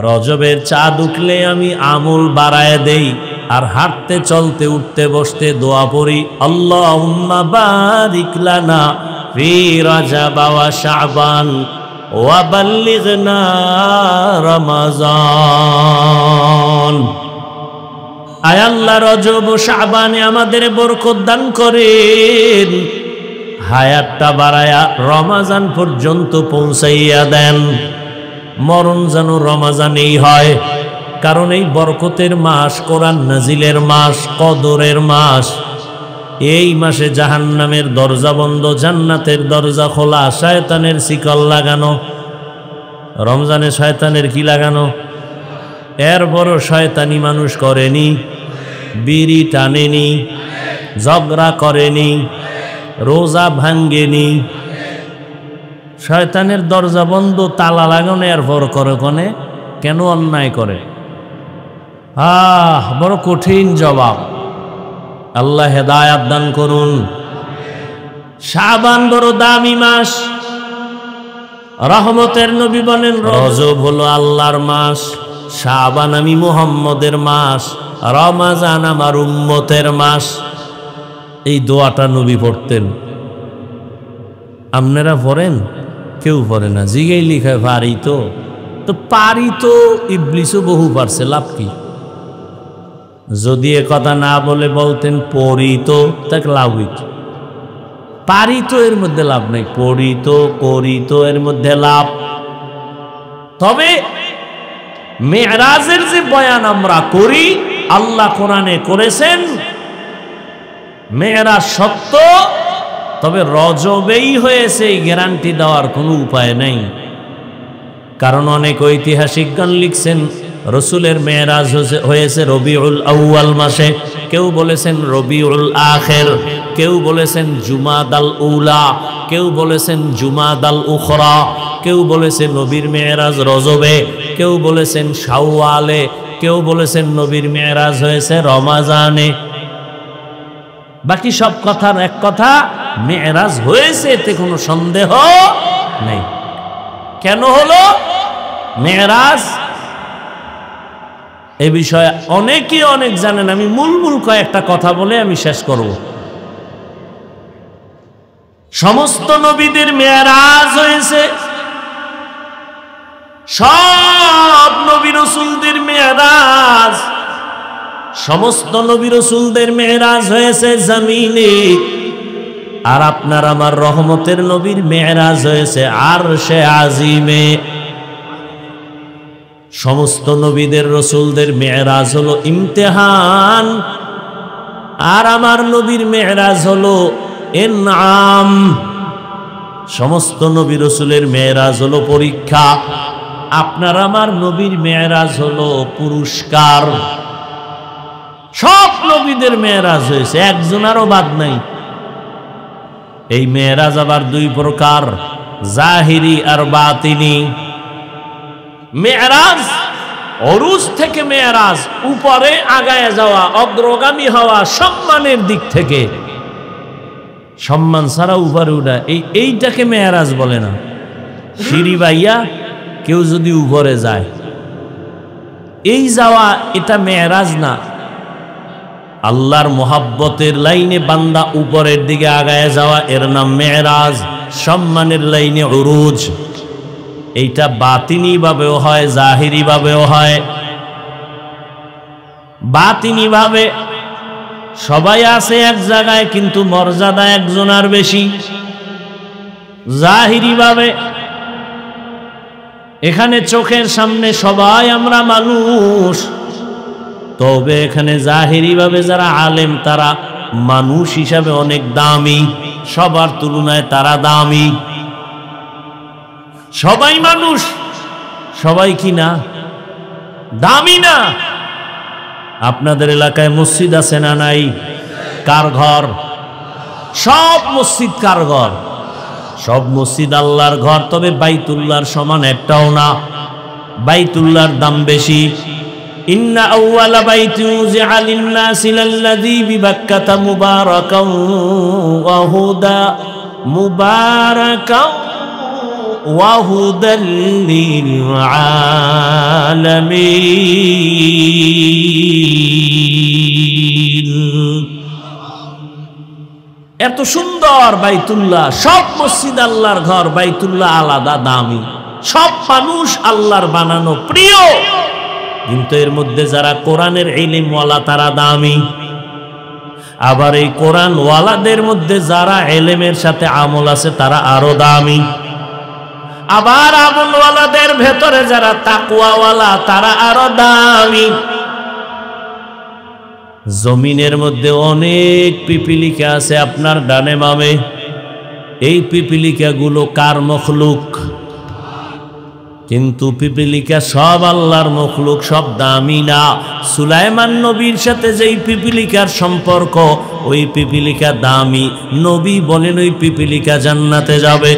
রজবের চাঁদ উঠলে আমি আমল বাড়ায় দেই, আর হাঁটতে চলতে উঠতে বসতে দোয়া পড়ি, আল্লাহুম্মা বারিক লানা ফি রাজাব ওয়া শাবান ওয়া বাল্লিগনা রমাজান। আয় আল্লাহ, রজব ও শাবানে আমাদের বরকত দান করেন, হায়াতটা বাড়ায়া রমাজান পর্যন্ত পৌঁছাইয়া দেন। মরণ যেন রমাজানেই হয়, কারণ এই বরকতের মাস, কোরআন নাজিলের মাস, কদরের মাস। এই মাসে জাহান্নামের দরজা বন্ধ, জান্নাতের দরজা খোলা, শয়তানের শিকল লাগানো। রমজানে শয়তানের কি লাগানো? এর বড় শয়তানি মানুষ করেনি, বিড়ি টানেনি, ঝগড়া করেনি, রোজা ভাঙ্গেনি। শয়তানের দরজা বন্ধ, তালা লাগানো, এরপর করে কোনে কেন অন্যায় করে? বড় কঠিন জবাব। আল্লাহ হেদায়াত দান করুন। শাবান বড় দামি মাস। রহমতের নবী বলেন, রজব হলো আল্লাহর মাস, শাবান আমি মুহাম্মদের মাস, রমাজান আমার উম্মতের মাস। এই দোয়াটা নবী পড়তেন। আপনারা পড়েন? কেউ পড়ে না। জিগাই লিখায় পারি তো পারি তো, ইবলিসও বহু পারছে, লাভ কি? যদি এ কথা না বলে বলতেন পড়ি তো, তাকে লাভ হইত। পারি তো এর মধ্যে লাভ নাই, পড়ি তো করি তো এর মধ্যে লাভ। তবে মেরাজের যে বয়ান আমরা করি, আল্লাহ কোরআনে করেছেন, মেরাজ সত্য, তবে রজবেই হয়েছে এই গ্যারান্টি দেওয়ার কোনো উপায় নেই। কারণ অনেক ঐতিহাসিকগণ লিখছেন রসুলের মেরাজ হয়েছে রবিউল আউয়াল মাসে, কেউ বলেছেন রবিউল আখির, কেউ বলেছেন জুমাদাল উলা, কেউ বলেছেন জুমাদাল উখরা, কেউ বলেছেন নবীর মেরাজ রজবে, কেউ বলেছেন শাওয়ালে, কেউ বলেছেন নবীর মেরাজ হয়েছে রমাজানে। বাকি সব কথার এক কথা, মেরাজ হয়েছে, এতে কোনো সন্দেহ নেই। কেন হলো মেরাজ? এ বিষয়ে অনেকেই অনেক জানেন। আমি মূল কয়েকটা কথা বলে আমি শেষ করব। সমস্ত নবীদের মেরাজ হয়েছে, সব নবী রাসূলদের মেরাজ, সমস্ত নবী রাসূলদের মেরাজ হয়েছে জমিনে। আর আপনার আমার রহমতের নবীর মেরাজ হয়েছে আরশে আজিমে। সমস্ত নবীদের রাসূলদের মেরাজ হলো ইমতিহান, আর আমার নবীর মেরাজ হলো ইনআম। সমস্ত নবী রাসূলের মেরাজ হলো পরীক্ষা, আপনার আমার নবীর মেরাজ হলো পুরস্কার। সব নবীদের মেরাজ হয়েছে, একজনেরও বাদ নাই। এই মেরাজ আবার দুই প্রকার, জাহিরি আর বাতিনি। মেরাজ অরুজ থেকে মেরাজ, উপরে আগায় যাওয়া, অগ্রগামী হওয়া, সম্মানের দিক থেকে। সম্মান ছাড়া উপরে উঠা, এইটাকে মেরাজ বলে না। সিঁড়ি বাইয়া কেউ যদি উপরে যায়, এই যাওয়া এটা মেরাজ না। আল্লাহর মোহাব্বতের লাইনে বান্দা উপরের দিকে আগায় যাওয়া, এর নাম মেরাজ। সম্মানের লাইনে উরুজ। এইটা বাতিনি ভাবেও হয়, জাহিরি ভাবেও হয়। বাতিনি ভাবে সবাই আছে এক জায়গায়, কিন্তু মর্যাদা একজনের বেশি। জাহিরি ভাবে এখানে চোখের সামনে সবাই আমরা মানুষ, তবে এখানে জাহিরি ভাবে যারা আলেম, তারা মানুষ হিসাবে অনেক দামি, সবার তুলনায় তারা দামি। সবাই মানুষ, সবাই কি না দামি না? আপনাদের এলাকায় মসজিদ আছে না নাই? কার ঘর? সব মসজিদ কার ঘর? সব মসজিদ আল্লাহর ঘর, তবে বাইতুল্লাহর সমান একটাও না। বাইতুল্লাহর দাম বেশি। ইন্না আউওয়ালা বাইতি উযিআ লিন-নাসি লাল্লাযী বিবাক্কাতা মুবারাকান ওয়া হুদা মুবারাকান ওয়া হুদাল লিল আলামিন। এত সুন্দর বাইতুল্লাহ, সব মসজিদ আল্লাহর ঘর, বাইতুল্লাহ আলাদা দামি, সব মানুষ আল্লাহর বানানো প্রিয়, কিন্তু এর মধ্যে যারা কোরআনের ইলমওয়ালা তারা দামি। আবার এই কোরআন ওয়ালাদের মধ্যে যারা ইলমের সাথে আমল আছে তারা আরো দামি। আবার আমলওয়ালাদের ভেতরে যারা তাকওয়াওয়ালা তারা আরো দামি। জমিনের মধ্যে অনেক পিপিলিকা আছে আপনার ডানে বামে, এই পিপিলিকাগুলো কার মখলুক? কিন্তু পিপিলিকা সব আল্লাহর মখলুক, সব দামি না। সুলাইমান নবীর সাথে যেই পিপিলিকার সম্পর্ক, ওই পিপিলিকা দামি। নবী বলেন ওই পিপিলিকা জান্নাতে যাবে।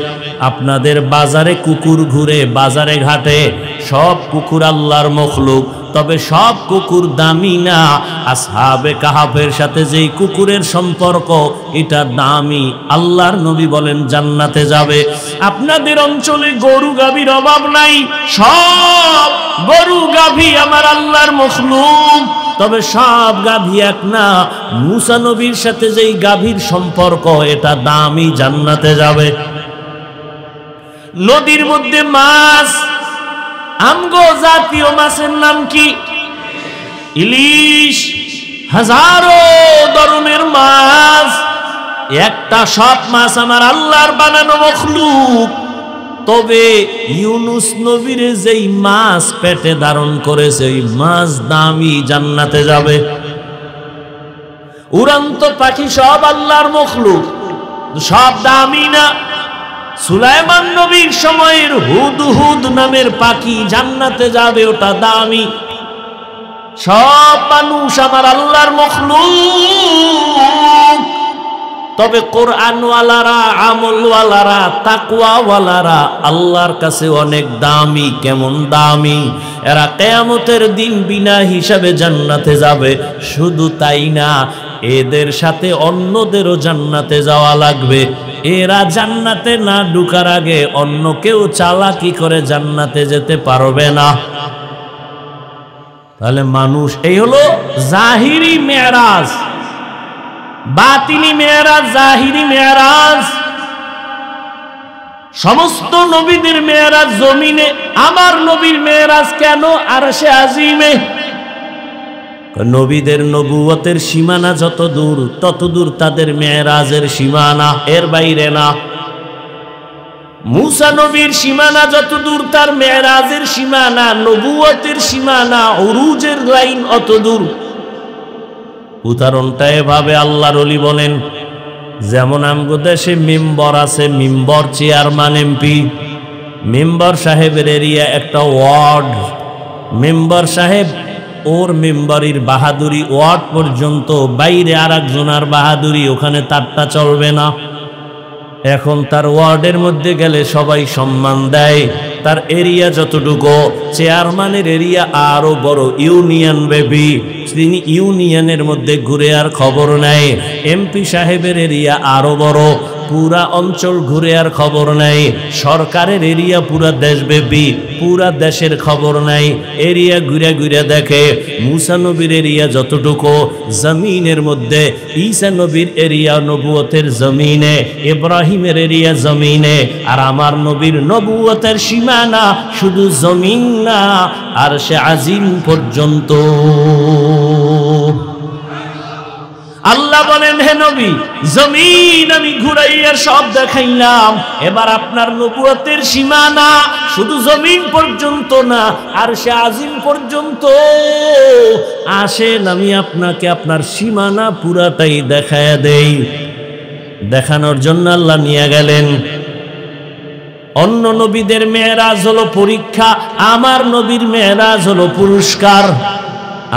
আপনাদের বাজারে কুকুর ঘুরে, বাজারে ঘাটে, সব কুকুর আল্লাহর মখলুক, তবে সব কুকুর দামি না। আসহাবে কাহাফের সাথে যেই কুকুরের সম্পর্ক, এটা দামি। আল্লাহর নবী বলেন জান্নাতে যাবে। আপনাদের অঞ্চলে গরু গাভীর অভাব নাই, সব গরু গাভী আমার আল্লাহর মখলুক, তবে সব গাভী এক না। মুসা নবীর সাথে যেই গাভীর সম্পর্ক, এটা দামি, জান্নাতে যাবে। নদীর মধ্যে মাছ, আমগো জাতীয় মাছের নাম কি? ইলিশ। হাজারো ধরনের মাছ, একটা সব মাছ আমার আল্লাহর বানানো মখলুক, তবে ইউনুস নবীর যেই মাছ পেটে ধারণ করেছে ওই মাছ দামি, জান্নাতে যাবে। উড়ন্ত পাখি সব আল্লাহর মখলুক, সব দামি না। সুলাইমান নবীর সময়ের হুদহুদ নামের পাখি জান্নাতে যাবে, ওটা দামি। সব মানুষ আমার আল্লাহর মখলুক, তবে কোরআনওয়ালারা, আমলওয়ালারা, তাকওয়াওয়ালারা আল্লাহর কাছে অনেক দামি। কেমন দামি? এরা কিয়ামতের দিন বিনা হিসাবে জান্নাতে যাবে। শুধু তাই না, এদের সাথে অন্যদেরও জান্নাতে যাওয়া লাগবে। এরা জান্নাতে না ঢোকার আগে অন্য কেউ চালাকি করে জান্নাতে যেতে পারবে না। তাহলে মানুষ, এই হলো জাহিরি মেরাজ, বাতিনি মেরাজ, জাহিরি মেরাজ। সমস্ত নবীদের মেরাজ জমিনে, আমার নবীর মেরাজ কেন আরশে আজিমে? নবীদের নবুয়তের সীমানা যত দূর, তত দূর তাদের মেরাজের সীমানা, এর বাইরে না। মুসা নবীর সীমানা যত দূর, তার মেরাজের সীমানা, নবুয়তের সীমানা, উরুজের লাইন অত দূর। উদাহরণটা এভাবে আল্লাহর ওলি বলেন, যেমন আমগো দেশে মেম্বর আছে, মেম্বর চেয়ারম্যান, এমপি, মেম্বর সাহেবের এরিয়া একটা ওয়ার্ড। মেম্বর সাহেব ওর মেম্বারির বাহাদুরি ওয়ার্ড পর্যন্ত, বাইরে আর একজনের বাহাদুরি, ওখানে তারটা চলবে না। এখন তার ওয়ার্ডের মধ্যে গেলে সবাই সম্মান দেয়, তার এরিয়া যতটুকু, চেয়ারম্যানের এরিয়া আরো বড়, ইউনিয়ন বেবি, তিনি ইউনিয়নের মধ্যে ঘুরে আর খবর নেয়। এমপি সাহেবের এরিয়া আরো বড়, পুরা অঞ্চল ঘুরে আর খবর নাই। সরকারের এরিয়া পুরা দেশব্যাপী, পুরা দেশের খবর নাই, এরিয়া ঘুরে ঘুরে দেখে। মুসা নবীর এরিয়া যতটুকু জমিনের মধ্যে, ঈসা নবীর এরিয়া নবুয়তের জমিনে, ইব্রাহিমের এরিয়া জমিনে, আর আমার নবীর নবুয়তের সীমানা শুধু জমিন না, আরশে আজিম পর্যন্ত। আল্লাহ বলেন, হে নবী, জমিন আমি ঘুরাইয়া সব দেখাইলাম, এবার আপনার নবুয়তের সীমানা শুধু জমিন পর্যন্ত না, আরশে আজিম পর্যন্ত। আসেন আমি আপনাকে আপনার সীমানা পুরাটাই দেখায়া দেই। দেখানোর জন্য আল্লাহ নিয়ে গেলেন। অন্য নবীদের মেরাজ হলো পরীক্ষা, আমার নবীর মেরাজ হলো পুরস্কার।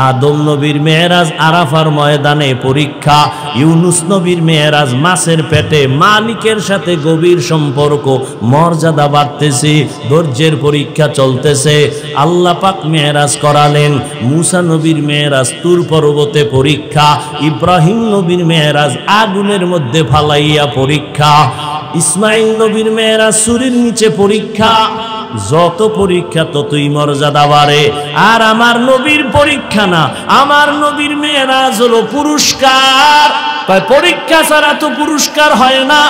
আদম নবীর মেরাজ আরাফার ময়দানে পরীক্ষা, ইউনুস নবীর মেরাজ মাছের পেটে, মালিকের সাথে গভীর সম্পর্ক, মর্যাদা বাড়তেছে, ধৈর্যের পরীক্ষা চলতেছে। আল্লাহ পাক মেরাজ করালেন। মুসা নবীর মেরাজ তুর পর্বতে পরীক্ষা, ইব্রাহিম নবীর মেরাজ আগুনের মধ্যে ফালাইয়া পরীক্ষা। ইসমাইল নবীর মেয়েরাজ সূরের নিচে পরীক্ষা, যত পরীক্ষা ততই মর্যাদা বাড়ে। আর আমার নবীর পরীক্ষা না, আমার নবীর মেয়েরাজ হলো পুরস্কার। পরীক্ষা ছাড়া তো পুরস্কার হয় না।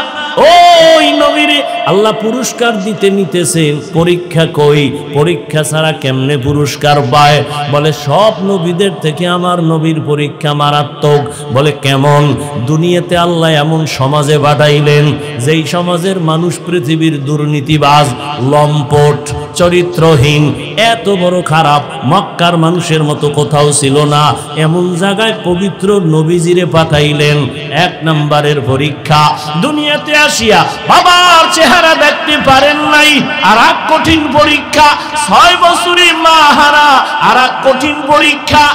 ওই নবীরে আল্লাহ পুরস্কার দিতে নিতেছেন, পরীক্ষা কই? পরীক্ষা ছাড়া কেমনে পুরস্কার পায়? বলে সব নবীদের থেকে আমার নবীর পরীক্ষা মারাত্মক। বলে কেমন? দুনিয়াতে আল্লাহ এমন সমাজে পাঠাইলেন যেই সমাজের মানুষ পৃথিবীর দুর্নীতিবাজ, লম্পট, চরিত্রহীন, এত বড় খারাপ, মক্কার মানুষের মতো কোথাও ছিল না। এমন জায়গায় পবিত্র নবীজিরে পাঠাইলেন। এক নম্বরের পরীক্ষা, দুনিয়াতে আসিয়া বাবার চেহারা দেখতে পারেন নাই, আর এক কঠিন পরীক্ষা। 6 বছরে মা হারা, আর এক কঠিন পরীক্ষা।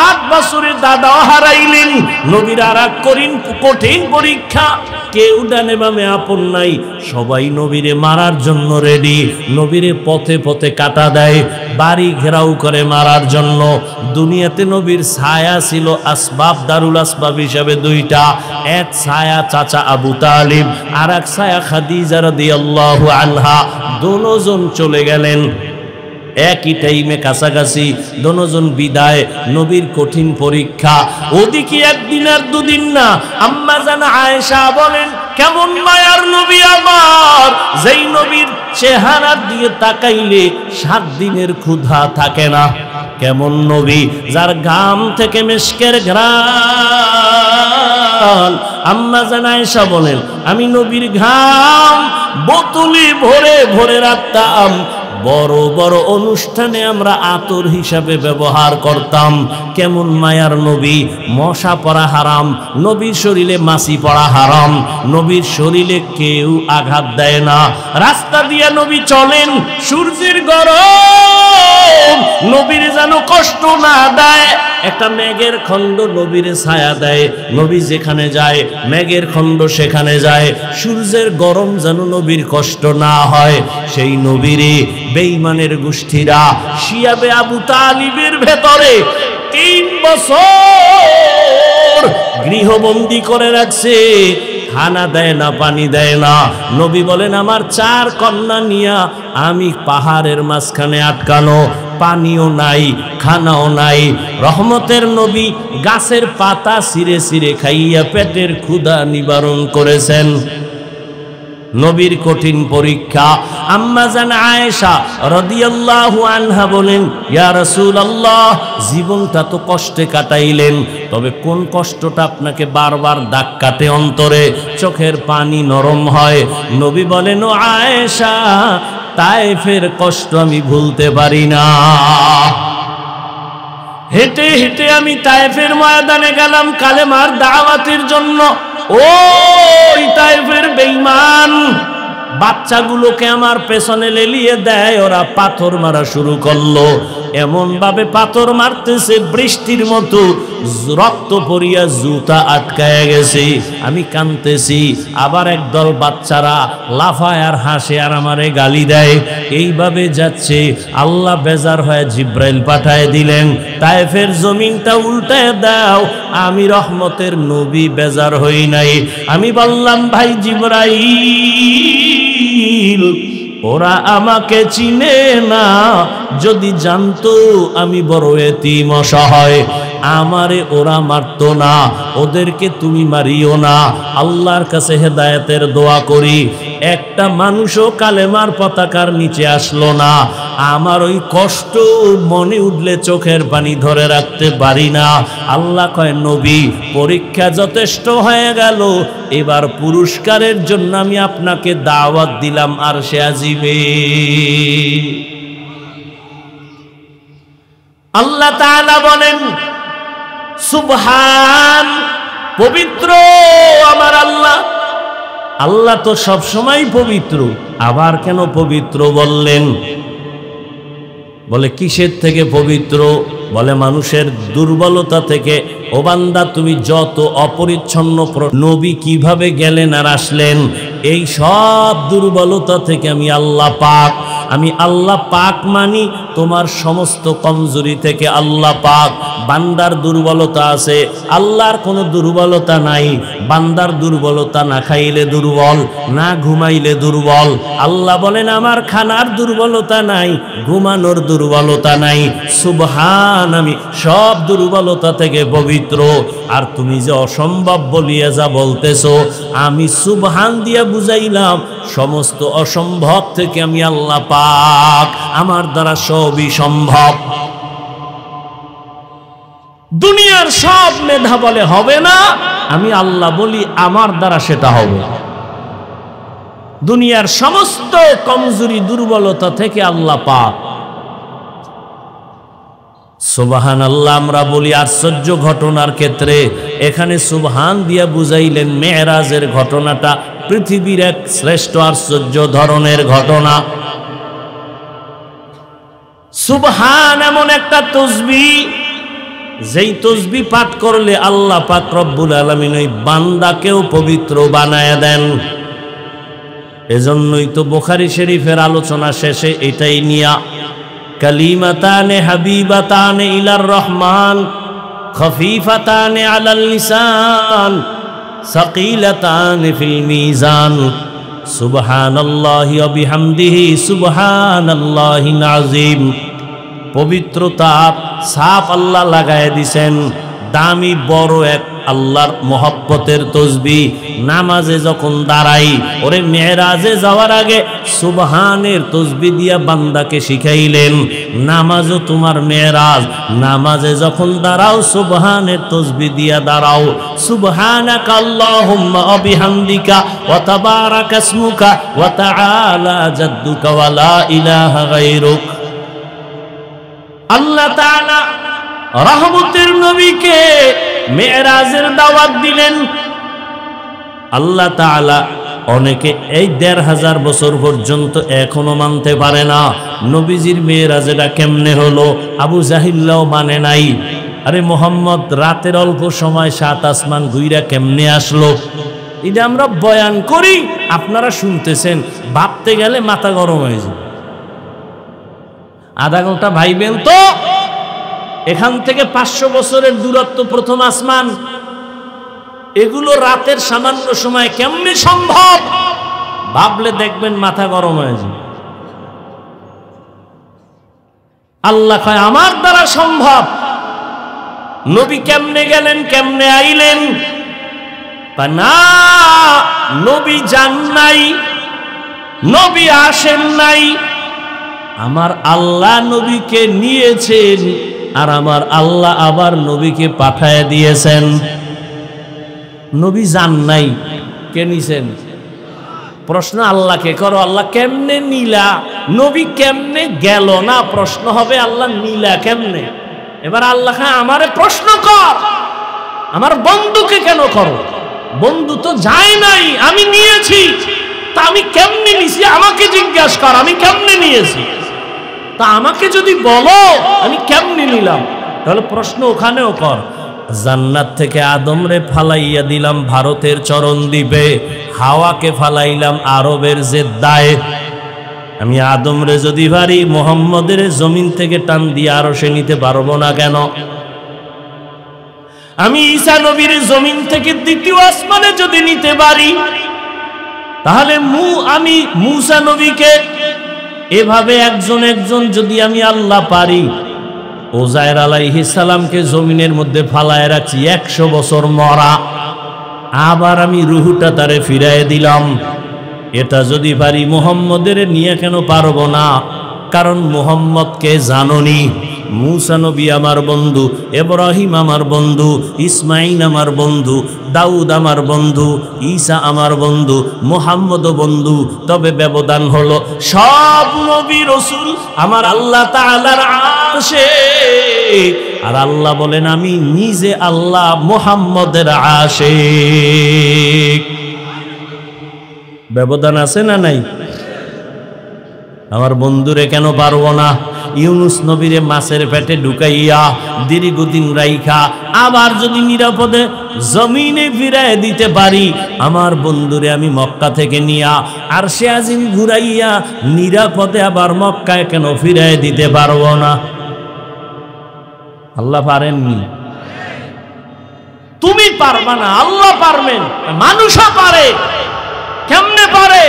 8 বছরে দাদাও হারাইলেন, নবীর আর এক কঠিন পরীক্ষা। কেউ ডানে বামে আপন নাই, সবাই নবীরে মারার জন্য রেডি। নবীরে পথে পথে কাটা দেয়, বাড়ি ঘেরাও করে মারার জন্য। দুনিয়াতে নবীর ছায়া ছিল আসবাব, দারুল আসবাব হিসাবে 2টা। এক ছায়া চাচা আবু তালিব, আর এক ছায়া খাদিজা রাদিয়াল্লাহু আনহা। দুজন চলে গেলেন একই টাইমে, কাছাকাছি। দুজন বিদায়, নবীর কঠিন পরীক্ষা। ওদিকে একদিন আর দুদিন না। আম্মা জান আয়েশা বলেন, কেমন মায়ার নবী আমার, যেই নবীর চেহারা দিয়ে তাকাইলে 7 দিনের ক্ষুধা থাকে না। কেমন নবী, যার ঘাম থেকে মিশকের ঘ্রাণ। আম্মা জান আয়েশা বলেন, আমি নবীর ঘাম বোতলে ভরে ভরে রাখতাম। বড় বড় অনুষ্ঠানে আমরা আতর হিসাবে ব্যবহার করতাম। কেমন মায়ার নবী, মশা পড়া হারাম, নবীর শরীরে মাছি পড়া হারাম, নবীর শরীরে কেউ আঘাত দেয় না। রাস্তা দিয়ে নবী চলেন, সূর্যের গরম নবীর যেন কষ্ট না দেয়। একটা মেঘের খণ্ড নবীর ছায়া দেয়, নবী যেখানে যায় মেঘের খণ্ড সেখানে যায়। সূর্যের গরম যেন নবীর কষ্ট না হয়। সেই নবীরে বেঈমানের গোষ্ঠীরা শিয়াবে আবু তালিবের ভেতরে 3 বছর গৃহবন্দী করে রাখছে। খানা দেয় না, পানি দেয় না। নবী বলেন, আমার 4 কন্যা নিয়া আমি পাহাড়ের মাঝখানে আটকানো, পানিও নাই, খানাও নাই। রহমতের নবী গাছের পাতা ছিঁড়ে ছিঁড়ে খাইয়া পেটের ক্ষুধা নিবারণ করেছেন। নবীর কঠিন পরীক্ষা। আম্মা জান আয়েশা রাদিয়াল্লাহু আনহা বলেন, ইয়া রাসূলুল্লাহ, জীবনটা তো কষ্টে কাটাইলেন, তবে কোন কষ্টটা আপনাকে বারবার দাগ কাটে অন্তরে, চোখের পানি নরম হয়? নবী বলেন, ও আয়েশা, তায়েফের কষ্ট আমি ভুলতে পারি না। হেঁটে হেঁটে আমি তায়েফের ময়দানে গেলাম কালেমার দাওয়াতের জন্য। ওই তায়েফের বেঈমান বাচ্চাগুলোকে আমার পেছনে লেলিয়ে দেয়, ওরা পাথর মারা শুরু করলো। এমন ভাবে পাথর মারতেছে বৃষ্টির মতো, রক্ত পড়িয়া জুতা আটকায় গেছে। আমি কাঁদতেছি, আবার একদল বাচ্চারা লাফায় আর হাসে আর আমারে গালি দেয়। এইভাবে যাচ্ছে। আল্লাহ বেজার হয়ে জিব্রাইল পাঠায় দিলেন, তায়েফের জমিনটা উল্টায় দাও। আমি রহমতের নবী বেজার হই নাই। আমি বললাম, ভাই জিব্রাইল, ওরা আমাকে চিনে না, যদি জানতো আমি বড় এতিম অসহায়, আমারে ওরা মারতো না, ওদেরকে তুমি মারিও না। আল্লাহর কাছে হেদায়েতের দোয়া করি, একটা মানুষও কালেমার পতাকার নিচে আসলো না। আমার ওই কষ্ট মনে উঠলে চোখের পানি ধরে রাখতে পারি না। আল্লাহ কয়, নবী, পরীক্ষা যথেষ্ট হয়ে গেল, এবার পুরস্কারের জন্য আমি আপনাকে দাওয়াত দিলাম আরশে আজিমে। আল্লাহ তাআলা বলেন, সুবহান, পবিত্র আমার আল্লাহ। আল্লাহ তো সব সময় পবিত্র, আবার কেন পবিত্র বললেন? বলে কিসের থেকে পবিত্র? বলে মানুষের দুর্বলতা থেকে। ও বান্দা, তুমি যত অপরিচ্ছন্ন, নবী কিভাবে গেলেন আর আসলেন, এই সব দুর্বলতা থেকে আমি আল্লাহ পাক। আমি আল্লাহ পাক মানি, তোমার সমস্ত কমজোরি থেকে আল্লাহ পাক, বান্দার দুর্বলতা আছে, আল্লাহর কোনো দুর্বলতা নাই। বান্দার দুর্বলতা না খাইলে দুর্বল, না ঘুমাইলে দুর্বল। আল্লাহ বলেন আমার খানার দুর্বলতা নাই, ঘুমানোর দুর্বলতা নাই। সুবহান, আমি সব দুর্বলতা থেকে পবিত্র। আর তুমি যে অসম্ভব বলিয়া যা বলতেছো, আমি সুবহান দিয়া বুঝাইলাম সমস্ত অসম্ভব থেকে আমি আল্লাহ পাক, আমার দ্বারা সবই সম্ভব। দুনিয়ার সব মেধা বলে হবে না, আমি আল্লাহ বলি আমার দ্বারা সেটা হবে। দুনিয়ার সমস্ত কমজোরি দুর্বলতা থেকে আল্লাহ পাক। সুবহানাল্লাহ আমরা বলি আশ্চর্য ঘটনার ক্ষেত্রে, এখানে সুবহান দিয়া বুঝাইলেন মেরাজের ঘটনাটা পৃথিবীর এক শ্রেষ্ঠ আশ্চর্য ধরনের ঘটনা। সুবহান এমন একটা তাসবিহ, যেই তাসবিহ পাঠ করলে আল্লাহ পাক রব্বুল আলামিন ওই বান্দাকেও পবিত্র বানায় দেন। এজন্যই তো বুখারী শরীফের আলোচনা শেষে এটাই নিয়া, কালিমাতানে হাবিবাতানে ইলার রহমান খফিফাতানে আলাল লিসান সাকিলাতানে ফিল মিজান সুবহানাল্লাহি ওয়া বিহামদিহি সুবহানাল্লাহিল আযীম। পবিত্রতা সাফ আল্লাহ লাগায় দিছেন, দামি বড় এক আল্লাহর মহব্বতের তাসবিহ। নামাজে যখন দাঁড়াই, ওরে মেরাজে যাওয়ার আগে সুবহানের তাসবিহ দিয়া বান্দাকে শিখাইলেন, নামাজও তোমার মেরাজ। নামাজে যখন দাঁড়াও সুবহানের তাসবিহ দিয়া দাঁড়াও। সুবহানাকা আল্লাহুম্মা ওয়া বিহামদিকা ওয়া তাবারাকা ইসমুকা ওয়া তাআলা জাদ্দুকা ওয়া লা ইলাহা গায়রুক। আল্লাহ তাআলা রহমতের নবীকে মেরাজের দাওয়াত দিলেন। আল্লাহ তাআলা অনেকে এই ১৫০০ বছর পর্যন্ত এখনো মানতে পারে না নবীজির মেরাজটা কেমনে হলো। আবু জাহিল্লাও মানে নাই। আরে মোহাম্মদ রাতের অল্প সময় ৭ আসমান ঘুইরা কেমনে আসলো? এটা আমরা বয়ান করি, আপনারা শুনতেছেন, ভাবতে গেলে মাথা গরম হয়ে যায়। আধা ঘন্টা ভাইবেন তো, এখান থেকে ৫০০ বছরের দূরত্ব প্রথম আসমান, এগুলো রাতের সামান্য সময় কেমনে সম্ভব? ভাবলে দেখবেন মাথা গরম হয়ে যায়। আল্লাহ কয় আমার দ্বারা সম্ভব। নবী কেমনে গেলেন, কেমনে আইলেন? না, নবী যান নাই, নবী আসেন নাই, আমার আল্লাহ নবীকে নিয়েছেন, আর আমার আল্লাহ আবার নবীকে পাঠায় দিয়েছেন। নবী যান নাই, কে নিছেন? প্রশ্ন আল্লাহকে করো, আল্লাহ কেমনে নিলা? নবী কেমনে গেল না, প্রশ্ন হবে আল্লাহ নিলা কেমনে? এবার আল্লাহ আমারে প্রশ্ন কর, আমার বন্ধুকে কেন করো? বন্ধু তো যায় নাই, আমি নিয়েছি। তা আমি কেমনে নিছি আমাকে জিজ্ঞাসা কর, আমি কেমনে নিয়েছি? তা আমাকে যদি বলো আমি কেমনে নিলাম, তাহলে প্রশ্ন ওখানেও কর। জান্নাত থেকে আদমরে ফালাইয়া দিলাম ভারতের চরণ দ্বীপে, হাওয়াকে ফালাইলাম আরবের জেদ্দায়। আমি আদমরে যদি পারি মুহাম্মদের জমিন থেকে টান দিয়ে আরশে নিতে পারবো না কেন? আমি ঈসা নবীর জমিন থেকে দ্বিতীয় আসমানে যদি নিতে পারি, তাহলে আমি মূসা নবীকে এভাবে একজন একজন যদি আমি আল্লাহ পারি, ওজায়ের আলাইহিস সালামকে জমিনের মধ্যে ফালায় রাখছি ১০০ বছর মরা, আবার আমি রুহুটা তারে ফিরায় দিলাম। এটা যদি পারি মুহাম্মদের নিয়ে কেন পারবো না? কারণ মুহাম্মদকে জাননি। মূসা নবী আমার বন্ধু, ইব্রাহিম আমার বন্ধু, ইসমাইল আমার বন্ধু, দাউদ আমার বন্ধু, ঈসা আমার বন্ধু, মুহাম্মদও বন্ধু। তবে ব্যবধান হলো সব নবী রাসূল আমার আল্লাহ তাআলার আরশে, আর আল্লাহ বলেন আমি নিজে আল্লাহ মুহাম্মদের আশিক। ব্যবধান আছে না নাই? আমার বন্ধুরে কেন পারবো না? ইউনুস নবীরে মাছের পেটে ঢুকাইয়া দীর্ঘদিন রাইখা আবার যদি নিরাপদে জমিনে ফিরায় দিতে পারি, আমার বন্ধুরে আমি মক্কা থেকে নিয়া আরশে আজিম ঘুরাইয়া নিরাপদে আবার মক্কায় কেন ফিরায় দিতে পারবো না? আল্লাহ পারেননি? তুমি পারবা না, আল্লাহ পারবেন। মানুষও পারে। কেমনে পারে?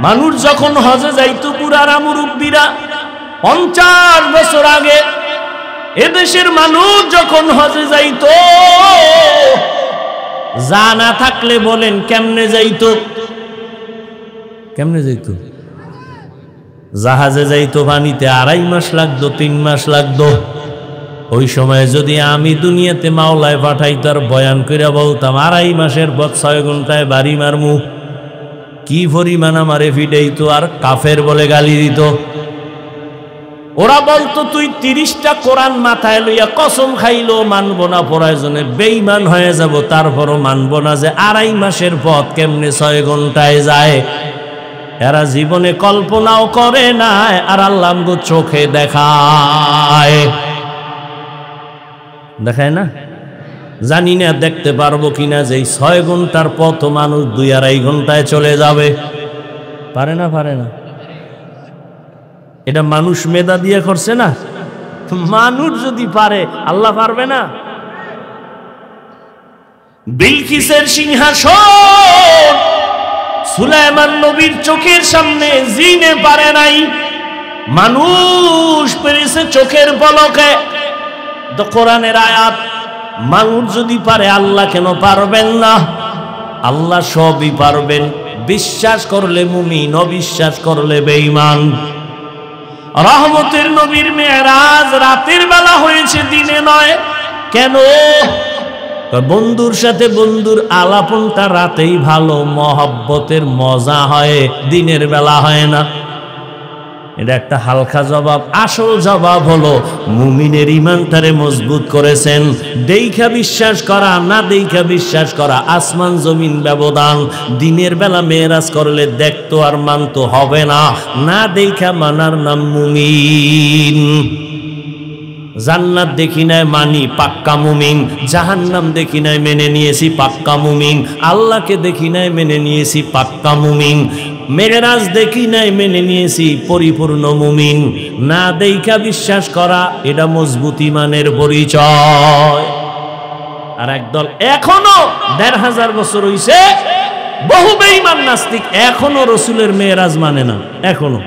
মানুষ যখন হজে যাইতো, বুড়ারা মুরব্বীরা 50 বছর আগে এদেশের মানুষ যখন হজে যাইতো, জানা থাকলে বলেন কেমনে যাইতো? কেমনে যাইতো? জাহাজে যাইতো, পানিতে 2.5 মাস লাগতো, 3 মাস লাগতো। ওই সময় যদি আমি দুনিয়াতে মাওলায় পাঠাইতো আর বয়ান করে বলতাম 2.5 মাসের পর 6 ঘন্টায় বাড়ি মারমু, কি পরিমাণ আমারে ফিডাইতো আর কাফের বলে গালি দিত। ওরা বলতো তুই 30টা কোরআন মাথায় লইয়া কসম খাইলো মানবো না, প্রয়োজনে বেঈমান হয়ে যাব, তারপরও মানবো না যে 2.5 মাসের পথ কেমনে 6 ঘন্টায় যায়। এরা জীবনে কল্পনাও করে না, আর আল্লাহ আমগো চোখে দেখায়। দেখায় না? জানি না দেখতে পারবো কিনা যে 6 ঘন্টার পথ মানুষ 2-2.5 ঘন্টায় চলে যাবে। পারে না? পারে না? এটা মানুষ মেধা দিয়ে করছে না? মানুষ যদি পারে, আল্লাহ পারবে না? বিলকিসের সিংহাসন সুলাইমান নবীর চোখের সামনে জিনে পারে নাই, মানুষ পেরেছে চোখের পলকে। তো কোরআনের আয়াত, মানুষ যদি পারে আল্লাহ কেন পারবেন না? আল্লাহ সবই পারবেন। বিশ্বাস করলে মুমিন, অবিশ্বাস করলে বেঈমান। রহমতের নবীর মেরাজ রাতের বেলা হয়েছে, দিনে নয়। কেন? বন্ধুর সাথে বন্ধুর আলাপনটা রাতেই ভালো, মহব্বতের মজা হয়, দিনের বেলা হয় না। এটা একটা হালকা জবাব। আসল জবাব হলো মুমিনের ঈমানটারে মজবুত করেছেন। দেইখা বিশ্বাস করা, না দেইখা বিশ্বাস করা, আসমান জমিন ব্যবধান। দিনের বেলা মেরাজ করলে দেখতো আর মানতো হবে না, না দেইখা মানার নাম মুমিন। জান্নাত দেখি নাই মানি, পাক্কা মুমিন। জাহান্নাম দেখি নাই মেনে নিয়েছি, পাক্কা মুমিন। আল্লাহকে দেখি নাই মেনে নিয়েছি, পাক্কা মুমিন। মেরাজ দেখি নাই মেনে নিয়েছি, পরিপূর্ণ মুমিন। না দেইখা বিশ্বাস করা, এটা মজবুত ঈমানের পরিচয়। আর একদল এখনো 1500 বছর হইছে, বহু বেঈমান নাস্তিক এখনো রসুলের মেরাজ মানে না। এখনো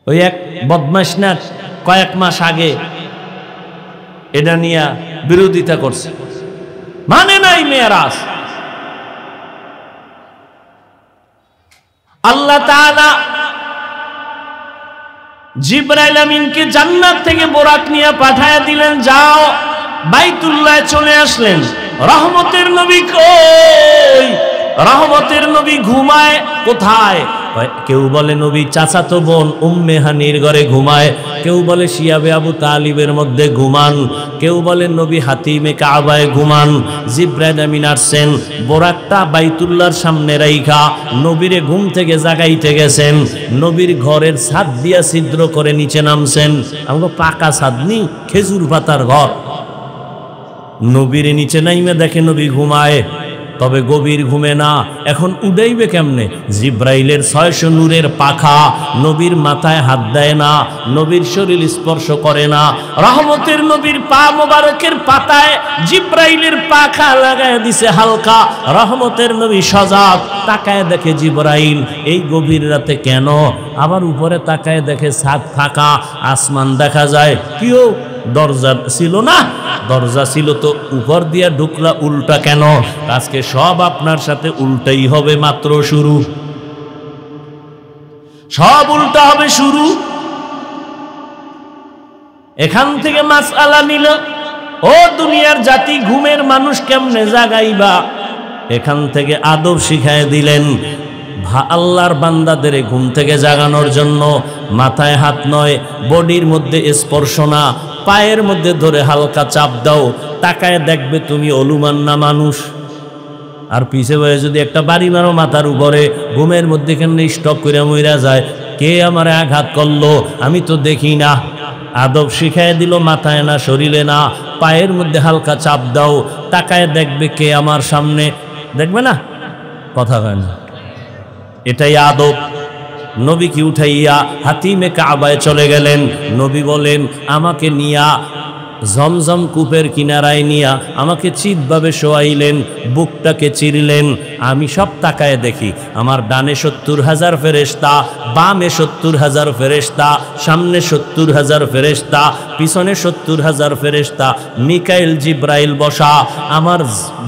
ওই এক বদমাশ না কয়েক মাস আগে এটা নিয়ে বিরোধিতা করছে, মানে নাই মেরাজ। আল্লাহ তাআলা জিবরাইল আমিনকে জান্নাত থেকে বোরাক নিয়ে পাঠায়া দিলেন, যাও বাইতুল্লাহ চলে আসলেন। রহমতের নবী কই? রহমতের নবী ঘুমায় কোথায়? কেউ বলে নবী চাচাতো বোন উম্মে হানির ঘরে ঘুমায়, কেউ বলে শিয়াবে আবু তালিবের মধ্যে ঘুমান, কেউ বলে নবী হাতিমে কাবায় ঘুমান। জিবরাইল আমিন আসছেন, বোরাকটা বাইতুল্লাহর সামনে রাইখা নবীরে ঘুম থেকে জাগাইতে গেছেন। নবীর ঘরের ছাদ দিয়া ছিদ্র করে নিচে নামছেন। আমাকে পাকা ছাদ নি, খেজুর পাতার ঘর। নবীরে নিচে নাইমে দেখে নবী ঘুমায়, তবে গভীর ঘুমে না। এখন উড়াইবে কেমনে? জিব্রাইলের 600 নূরের পাখা নবীর মাথায় হাত দেয় না, নবীর শরীর স্পর্শ করে না। রহমতের নবীর পা মোবারকের পাতায় জিব্রাইলের পাখা লাগায় দিছে হালকা। রহমতের নবী সজাগ, তাকায় দেখে জিব্রাইল এই গভীর রাতে কেন? আবার উপরে তাকায় দেখে ছাদ ফাঁকা, আসমান দেখা যায়। কেউ দরজা ছিল না? দরজা ছিল তো, উপর দিয়া ঢুকলা উল্টা কেন? আজকে সব আপনার সাথে উল্টাই হবে, মাত্র শুরু। সব উল্টা হবে শুরু। এখান থেকে মাসআলা নিল, ও দুনিয়ার জাতি ঘুমের মানুষ কেমনে জাগাইবা? এখান থেকে আদব শিখায় দিলেন। আল্লাহর বান্দাদের ঘুম থেকে জাগানোর জন্য মাথায় হাত নয়, বডির মধ্যে স্পর্শ না, পায়ের মধ্যে ধরে হালকা চাপ দাও, তাকায় দেখবে তুমি অলুমান না মানুষ। আর পিছে বয়ে যদি একটা বাড়ি মারো মাথার উপরে, ঘুমের মধ্যে কেন স্টক করে মইরা যায়, কে আমারে আঘাত করলো আমি তো দেখি না। আদব শিখায় দিল, মাথায় না, শরীরে না, পায়ের মধ্যে হালকা চাপ দাও, তাকায় দেখবে কে আমার সামনে, দেখবে না, কথা হয় না। এটাই আদব। নবী কি উঠাইয়া হাতিমে কাবায় চলে গেলেন। নবী বলেন, আমাকে নিয়া জমজম কূপের কিনারায় নিয়া আমাকে চিৎভাবে শোয়াইলেন, বুকটাকে চিরলেন। আমি সব তাকায় দেখি, আমার ডানে 70,000 ফেরেশতা, বামে 70,000 ফেরেশতা, সামনে 70,000 ফেরেশতা, পিছনে 70,000 ফেরেশতা, মিকাইল জিব্রাইল বসা। আমার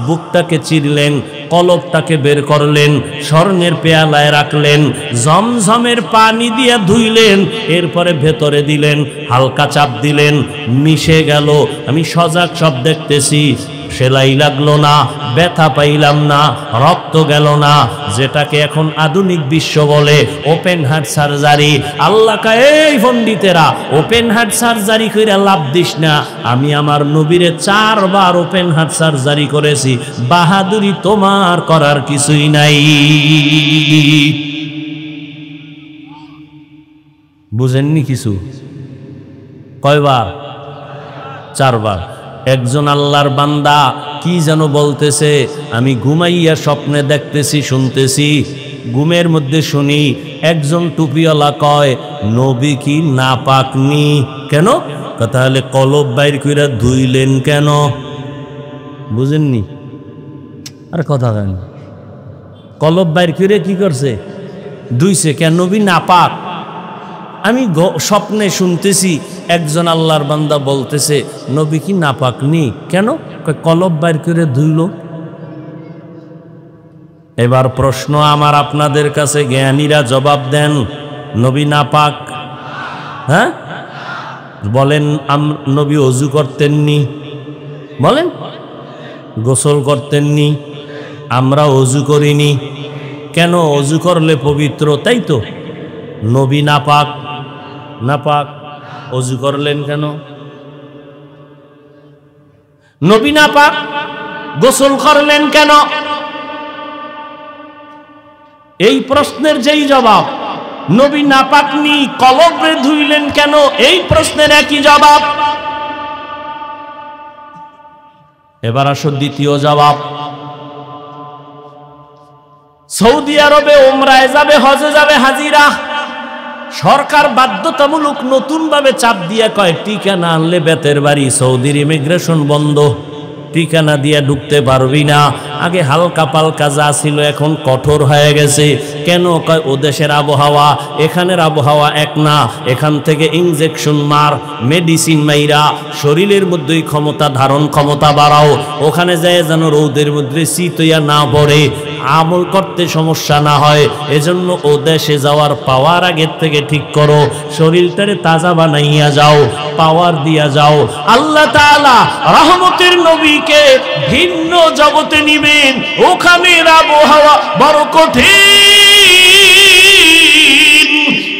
বুকটাকে চিরলেন, কলবটাকে বের করলেন, স্বর্ণের পেয়ালায় রাখলেন, জমজমের পানি দিয়ে ধুইলেন, এরপরে ভেতরে দিলেন, হালকা চাপ দিলেন, মিশে গেল। আমি সজাগ, সব দেখতেছি, সেলাই লাগলো না, ব্যথা পাইলাম না, রক্ত গেল না, যেটাকে এখন আধুনিক বিশ্ব বলে ওপেন হার্ট সার্জারি। আল্লাহ কয়, এই পণ্ডিতেরা, ওপেন হার্ট সার্জারি কইরা লাভ দিস না। আমি আমার নবীরে 4 বার ওপেন হার্ট সার্জারি করেছি, বাহাদুরি তোমার করার কিছুই নাই। বুঝেননি কিছু? কয়বার? 4 বার। একজন আল্লাহর বান্দা কি যেন বলতেছে, আমি ঘুমাইয়া স্বপ্নে দেখতেছি, শুনতেছি, ঘুমের মধ্যে শুনি একজন টুপিওয়ালা কয়, নবী কি নাপাকনি? কেন? তাহলে কলব বাইর কইরা ধুইলেন কেন? বুঝেননি? আর কথা কেন? কলব বাইর করে কি করছে? ধুইছে কেন? নবী নাপাক। আমি স্বপ্নে শুনতেছি একজন আল্লাহর বান্দা বলতেছে, নবী কি নাপাকনি? কেন? কলব বাইর করে ধুইল। এবার প্রশ্ন আমার আপনাদের কাছে, জ্ঞানীরা জবাব দেন, নবী নাপাক? হ্যাঁ বলেন। নবী ওযু করতেননি? বলেন। গোসল করতেননি? আমরা ওযু করিনি কেন? ওযু করলে পবিত্র, তাই তো। নবী নাপাক? নাপাক, ওযু করলেন কেন? নবী নাপাক, গোসল করলেন কেন? এই প্রশ্নের যেই জবাব, নবী নাপাকনি, কলবে ধুইলেন কেন, এই প্রশ্নের একই জবাব। এবার আসো দ্বিতীয় জবাব। সৌদি আরবে উমরায় যাবে, হজে যাবে হাজিরা, সরকার বাধ্যতামূলক নতুন ভাবে চাপ দিয়ে কয়, টিকা না আনলে বেতের বাড়ি, সৌদির ইমিগ্রেশন বন্ধ, টিকা না দিয়ে ঢুকতে পারবি না। আগে হালকা পালকা যা ছিল এখন কঠোর হয়ে গেছে। কেন? কয় ও দেশের আবহাওয়া, এখানের আবহাওয়া এক না, এখান থেকে ইনজেকশন মার, মেডিসিন মাইরা শরীরের মধ্যেই ক্ষমতা, ধারণ ক্ষমতা বাড়াও, ওখানে যায় যেন রৌদের মধ্যে শীত হইয়া না পড়ে, আমল করতে সমস্যা না হয়। এজন্য ও দেশে যাওয়ার পাওয়ার আগের থেকে ঠিক করো, শরীরটারে তাজা বানাইয়া যাও, পাওয়ার দিয়া যাও। আল্লাহ তাআলা রহমতের নবীকে ভিন্ন জগতে নিবেন, ওখানের আবহাওয়া বড় কঠিন।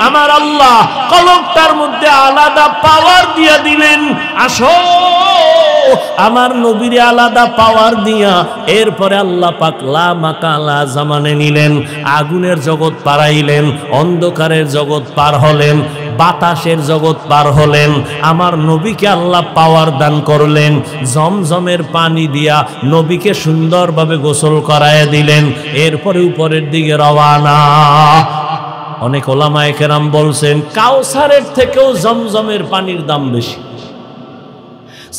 আমার আল্লাহ কলবটার মধ্যে আলাদা পাওয়ার দিয়া দিলেন। আসো, আমার নবীরে আলাদা পাওয়ার দিয়া এরপরে আল্লাহ পাক লা মাকালা জামানে নিলেন, আগুনের জগৎ পারাইলেন, অন্ধকারের জগৎ পার হলেন, বাতাসের জগৎ পার হলেন। আমার নবীকে আল্লাহ পাওয়ার দান করলেন, জমজমের পানি দিয়া নবীকে সুন্দরভাবে গোসল করায় দিলেন। এরপরে উপরের দিকে রওয়ানা। অনেক ওলামায়ে কেরাম বলছেন, কাউসারের থেকেও জমজমের পানির দাম বেশি।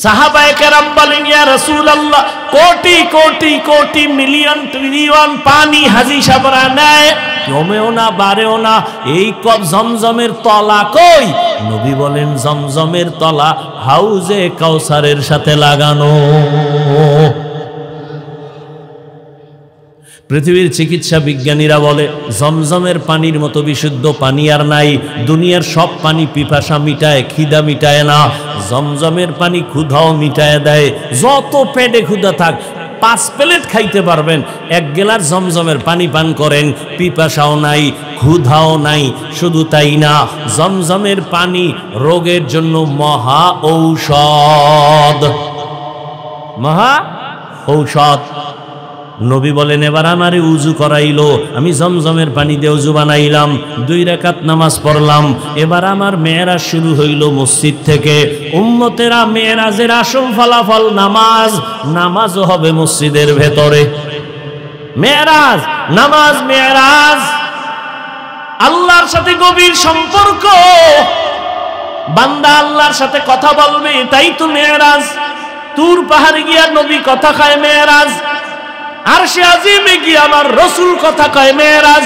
সাহাবায়ে কেরাম বলেন, ইয়া রাসূলুল্লাহ, কোটি কোটি কোটি মিলিয়ন ট্রিলিয়ন পানি হাজি সাবরা নেয়, কমেও না বাড়েও না, এই কপ জমজমের তলা কই? নবী বলেন, জমজমের তলা হাউজে কাউসারের সাথে লাগানো। পৃথিবীর চিকিৎসা বিজ্ঞানীরা বলে, জমজমের পানির মতো বিশুদ্ধ পানি আর নাই। দুনিয়ার সব পানি পিপাসা মিটায়, খিদা মিটায় না। জমজমের পানি ক্ষুধাও মিটায় দেয়। যত পেটে ক্ষুধা থাক, 5 প্লেট খাইতে পারবেন, 1 গ্লাস জমজমের পানি পান করেন, পিপাসাও নাই, ক্ষুধাও নাই। শুধু তাই না, জমজমের পানি রোগের জন্য মহা ঔষধ। মহা ঔষধ। নবী বলেন এবার আমারে উজু করাইলো, আমি জমজমের পানি দিয়ে উজু বানাইলাম, 2 রাকাত নামাজ পড়লাম। এবার আমার মেয়েরাজ শুরু হইল মসজিদ থেকে। উম্মতেরা মেয়েরাজের আসল ফলাফল নামাজ, নামাজও হবে মসজিদের ভেতরে। মেয়েরাজ, নামাজ মেয়েরাজ, আল্লাহর সাথে গভীর সম্পর্ক, বান্দা আল্লাহর সাথে কথা বলবে, তাই তো মেয়েরাজ। তুর পাহাড়ে গিয়া নবী কথা খায় মেয়েরাজ, আরশে আজিমে গিয়ে আমার রসুল কথা কয় মেয়েরাজ।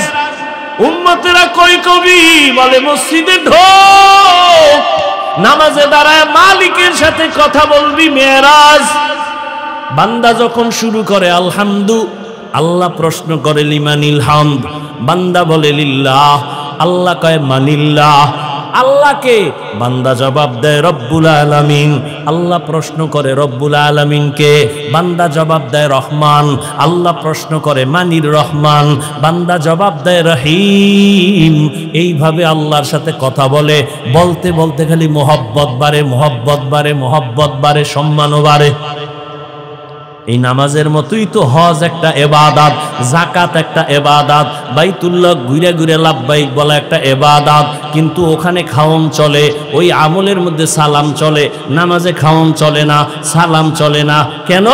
উম্মতেরা কই কবি বলে মসজিদে ঢোক, নামাজে দাঁড়ায় মালিকের সাথে কথা বলবি মেয়েরাজ। বান্দা যখন শুরু করে আলহামদু, আল্লাহ প্রশ্ন করে লিমানিল হামদ, বান্দা বলে লিল্লাহ, আল্লাহ কয় মানিল্লাহ। আল্লাহকে বান্দা জবাব দেয় রব্বুল আলামিন, আল্লাহ প্রশ্ন করে রব্বুল আলামিনকে, বান্দা জবাব দেয় রহমান, আল্লাহ প্রশ্ন করে মানির রহমান, বান্দা জবাব দেয় রহিম। এইভাবে আল্লাহর সাথে কথা বলে, বলতে বলতে খালি মোহব্বত বাড়ে, মোহব্বত বাড়ে, মোহব্বত বাড়ে, সম্মানও বাড়ে। এই নামাজের মতোই তো হজ একটা ইবাদত, যাকাত একটা ইবাদত, বাইতুল্লাহ ঘুরে ঘুরে লাব্বাইক বলা একটা ইবাদত। কিন্তু ওখানে খাওন চলে, ওই আমলের মধ্যে সালাম চলে, নামাজে খাওন চলে না, সালাম চলে না। কেন?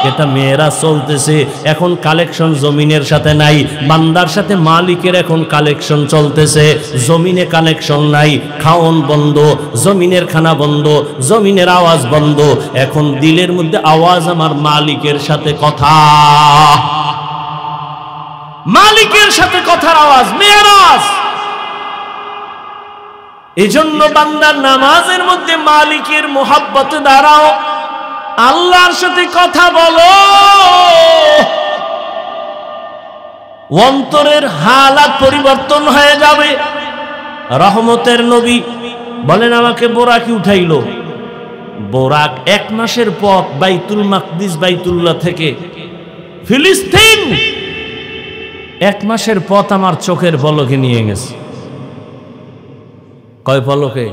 এটা মেয়েরা চলতেছে। এখন কালেকশন জমিনের সাথে নাই, বান্দার সাথে মালিকের এখন কালেকশন চলতেছে। জমিনে কালেকশন নাই, খাওন বন্ধ, জমিনের খানা বন্ধ, জমিনের আওয়াজ বন্ধ। এখন দিলের মধ্যে আওয়াজ আমার মালিকের সাথে কথা, মালিকের সাথে কথার আওয়াজ মেরাজ। এজন্য বান্দার নামাজের মধ্যে মালিকের মোহাব্বতে দাঁড়াও, আল্লাহর সাথে কথা বলো, অন্তরের হালাত পরিবর্তন হয়ে যাবে। রহমতের নবী বলেন আমাকে বোরাকি উঠাইলো। বোরাক 1 মাসের পথ, বাইতুল মাকদিস বাইতুল্লাহ থেকে ফিলিস্তিন 1 মাসের পথ আমার চোখের পলকে নিয়ে গেছে। কয় পলকে?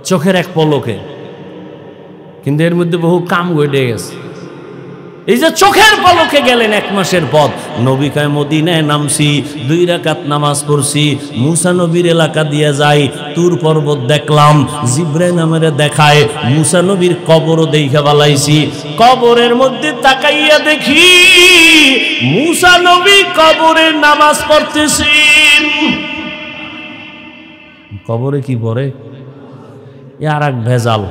চোখের এক পলকে। কিন্তু এর মধ্যে বহু কাম ঘটে গেছে। এই যে চোখের পলকে গেলেন 1 মাসের পথ। নবী কয় মদিনায় নামছি, 2 রাকাত নামাজ পড়ছি, মুসা নবীর এলাকা দিয়ে যাই, তুর পর্বত দেখলাম, জিব্রাইল আমারে দেখায়, মুসা নবীর কবরও দেখা বালাইছি। কবরের মধ্যে তাকাইয়া দেখি মুসা নবী কবরে নামাজ পড়তেছেন। কবরে কি পড়ে? আর এক ভেজাল।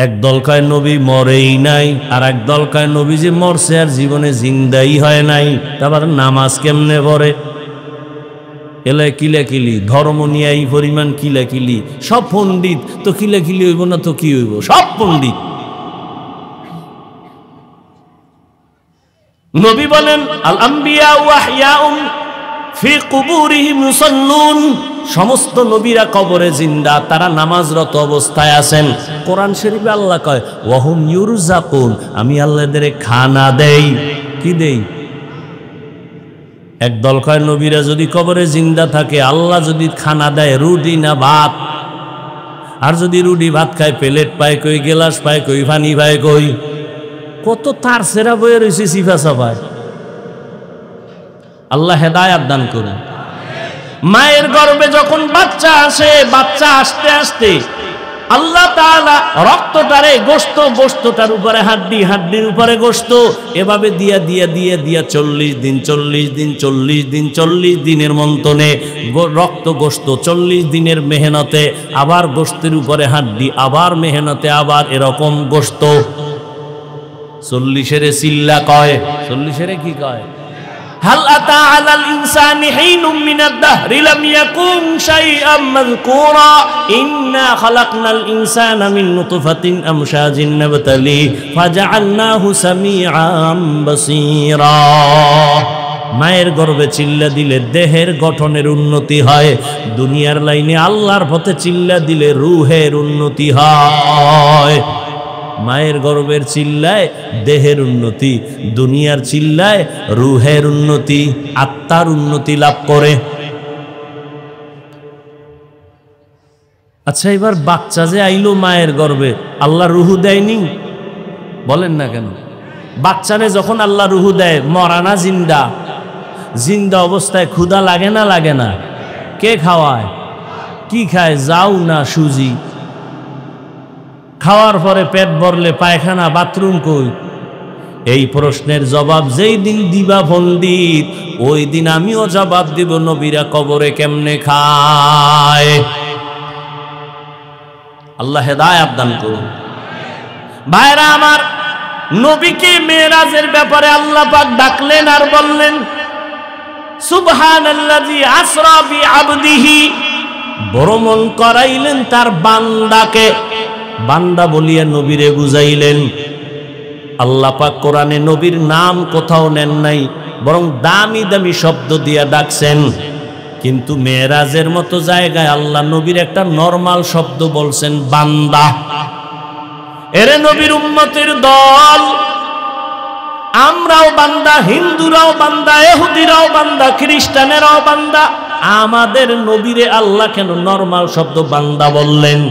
এক দল কয় নবী মরেই নাই, আর এক দল কয় নবী যে মরছে আর জীবনে জিন্দাই হয় নাই। তারপর নামাজ কেমনে পড়ে? এলে কিলাকিলি, ধর্ম নিয়ে এই পরিমাণ কিলাকিলি। সব পণ্ডিত তো কিলাকিলি হইব না তো কি হইব? সব পণ্ডিত। নবী বলেন আল আম্বিয়া ওয়া আহইয়াউন ফি কুবুরিহিম ইউসাল্লুন। সমস্ত নবীরা কবরে জিন্দা, তারা নামাজরত অবস্থায় আছেন। কোরআন শরীফে আল্লাহ কয় ওয়াহুম ইউরজাকুন, আমি আল্লাহ এদের খানা দেই। কি দেই? একদল কয় নবীরা যদি কবরে জিন্দা থাকে, আল্লাহ যদি খানা দেয় রুটি না ভাত। আর যদি রুটি ভাত খায়, প্লেট পায় কই, গেলাস পায় কই, পানি পায় কই। কত তার সেরা বয়ে রয়েছে সিফা সাফায়। আল্লাহ হেদায়াত দান করুন। মায়ের গর্ভে যখন বাচ্চা আসে, বাচ্চা আসতে আসতে আল্লাহ তাআলা রক্তটারে গোশত, গোশতটার উপরে হাড্ডি, হাড্ডির উপরে গোশত, এভাবে দিয়া দিয়া দিয়া দিয়া 40 দিন 40 দিন 40 দিন 40 দিনের মন্তনে রক্ত গোশত, 40 দিনের মেহনতে আবার গোশতের উপরে হাড্ডি, আবার মেহনতে আবার এরকম গোশত। 40-এর চিল্লা কয়। 40-এর কি কয়? হাল আতা আলাল ইনসানি হিনুম মিনাদ দাহরি লাম ইয়াকুন শাইআম মাযকুরা ইন্না খালাকনাল ইনসানা মিন নুতফাতিন আমশাজিন নাবতালি ফাজআলনাহু সামিআম বাসীরা। মায়ের গর্ভে চিল্লা দিলে দেহের গঠনের উন্নতি হয়, দুনিয়ার লাইনে আল্লাহর পথে চিল্লা দিলে রূহের উন্নতি হয়। মায়ের গর্ভের চিল্লায় দেহের উন্নতি, দুনিয়ার চিল্লায় রূহের উন্নতি, আত্মার উন্নতি লাভ করে। আচ্ছা, এবার বাচ্চা যে আইলো মায়ের গর্ভে, আল্লাহ রুহু দেয়নি? বলেন না কেন? বাচ্চারে যখন আল্লাহ রুহু দেয়, মরা না জিন্দা, জিন্দা অবস্থায় ক্ষুধা লাগে না লাগে না? কে খাওয়ায়? কি খায়? যাও না সুজি। খাওয়ার পরে পেট ভরলে পায়খানা, বাথরুম কই? এই প্রশ্নের জবাব যেই দিন দিবা পণ্ডিত, ওই দিন আমিও জবাব দিব নবীরা কবরে কেমনে খায়। আল্লাহ হেদায়েত দান করুন। ভাইরা আমার, নবীকে মেরাজের ব্যাপারে আল্লাহ পাক ডাকলেন আর বললেন সুবহানাল্লাযী আসরা বিআবদিহি, ভ্রমণ করাইলেন তার বান্দাকে। বান্দা বলিয়া নবীরে বুঝাইলেন। আল্লাহ পাক কোরআনে নবীর নাম কোথাও নেন নাই, বরং দামি দামি শব্দ দিয়া ডাকছেন। কিন্তু মেরাজের মতো জায়গায় আল্লাহ নবীর একটা নরমাল শব্দ বলছেন, বান্দা। এরে নবীর উম্মতের দল, আমরাও বান্দা, হিন্দুরাও বান্দা, ইহুদিরাও বান্দা, খ্রিস্টানেরাও বান্দা। আমাদের নবীরে আল্লাহ কেন নরমাল শব্দ বান্দা বললেন?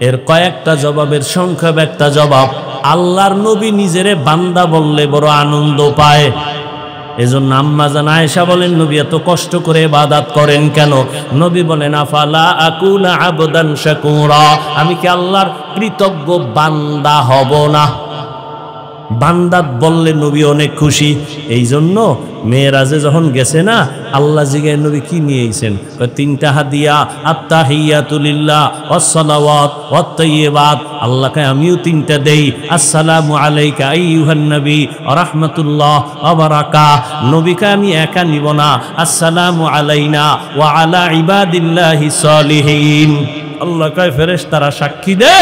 এর কয়েকটা জবাবের সংক্ষেপ একটা জবাব, আল্লাহর নবী নিজেরে বান্দা বললে বড় আনন্দ পায়। এজন্য আম্মা জান আয়েশা বলেন, নবী এত কষ্ট করে ইবাদত করেন কেন? নবী বলেন, আফালা আকুনা আবদান শাকুরা, আমি কি আল্লাহর কৃতজ্ঞ বান্দা হব না? বান্দাত বললে নবী অনেক খুশি। এই জন্য মেরাজে যখন গেছে না, আল্লাহ জিগায় নবী কি নিয়ে আইছেন? তিনটা হাদিয়া, আত্তাহিয়াতু লিল্লাহ ওয়াসসালাওয়াত ওয়াত-তাইয়্যিবাত। আল্লাহকে আমিও তিনটা দেই। আসসালামু আলাইকা আইয়ুহান নবী ওয়া রাহমাতুল্লাহ ওয়া বারাকাতুহু। নবীকে আমি একা নিব না, আসসালামু আলাইনা ওয়া আলা ইবাদিল্লাহিস সালিহিন। আল্লাহ কয় ফেরেশতারা সাক্ষী দে,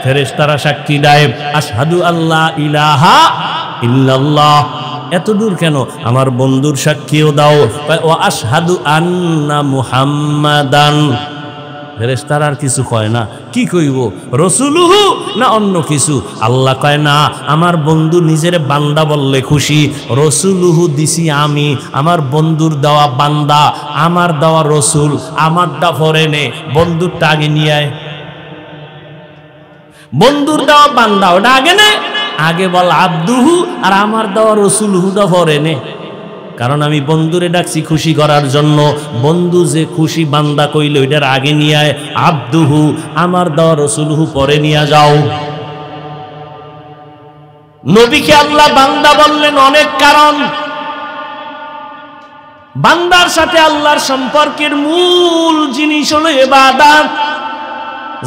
ফেরেশতারা সাক্ষী দেয়, আশহাদু আল্লা ইলাহা ইল্লাল্লাহ। এত দূর কেন? আমার বন্ধুর সাক্ষীও দাও। ওয়া আশহাদু আন্না মুহাম্মাদান। ফেরেশতারা আর কিছু কয় না, কি কইব? রাসূলুহু না অন্য কিছু? আল্লাহ কয় না, আমার বন্ধু নিজের বান্দা বললে খুশি, রাসূলুহু দিছি আমি, আমার বন্ধুর দেওয়া বান্দা, আমার দেওয়া রাসূল, আমারটা পরে নে, বন্ধুরটা আগে নিয়ে আয়। বন্ধুর দেওয়া বান্দা ওটা আগে নে, আগে বল আব্দুহু, আর আমার দেওয়া রাসূলুহুটা পরে নে। কারণ আমি বন্ধুরে ডাকছি খুশি করার জন্য। বন্ধু যে খুশি বান্দা কইলে ওইটার আগে নিয়ে আয়, আব্দুহু, আমার দেওয়া রাসূলুহু পরে নিয়ে যাও। নবীকে আল্লাহ বান্দা বললেন অনেক কারণ। বান্দার সাথে আল্লাহর সম্পর্কের মূল জিনিস হলো ইবাদত।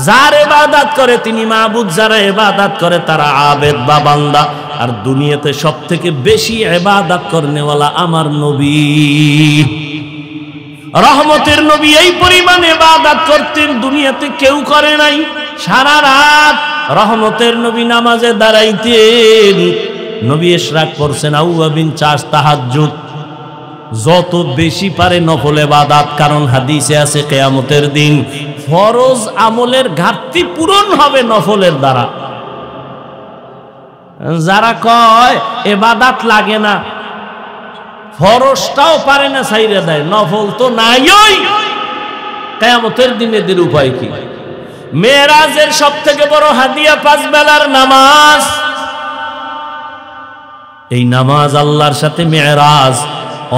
যার ইবাদত করে তিনি মাবুদ, যারা ইবাদত করে তারা আবেদ বা বান্দা। আর দুনিয়াতে সবথেকে বেশি ইবাদত করনেওয়ালা আমার নবী। রহমতের নবী এই পরিমাণ ইবাদত করতেন, দুনিয়াতে কেউ করে নাই। সারা রাত রহমতের নবী নামাজে দাঁড়াইতেন। নবী ইশরাক করছেন, আউয়াবিন, চাষ, তাহাজ্জুদ, যত বেশি পারে নফল ইবাদত। কারণ হাদিসে আছে কিয়ামতের দিন ফরজ আমলের ঘাটতি পূরণ হবে নফলের দ্বারা। যারা কয় ইবাদত লাগে না, ফরজটাও পারে না ছাইরে দেয়, নফল তো নাইই, কিয়ামতের দিন এদের উপায় কি? মেরাজের সবথেকে বড় হাদিয়া 5 বেলার নামাজ। এই নামাজ আল্লাহর সাথে মেরাজ।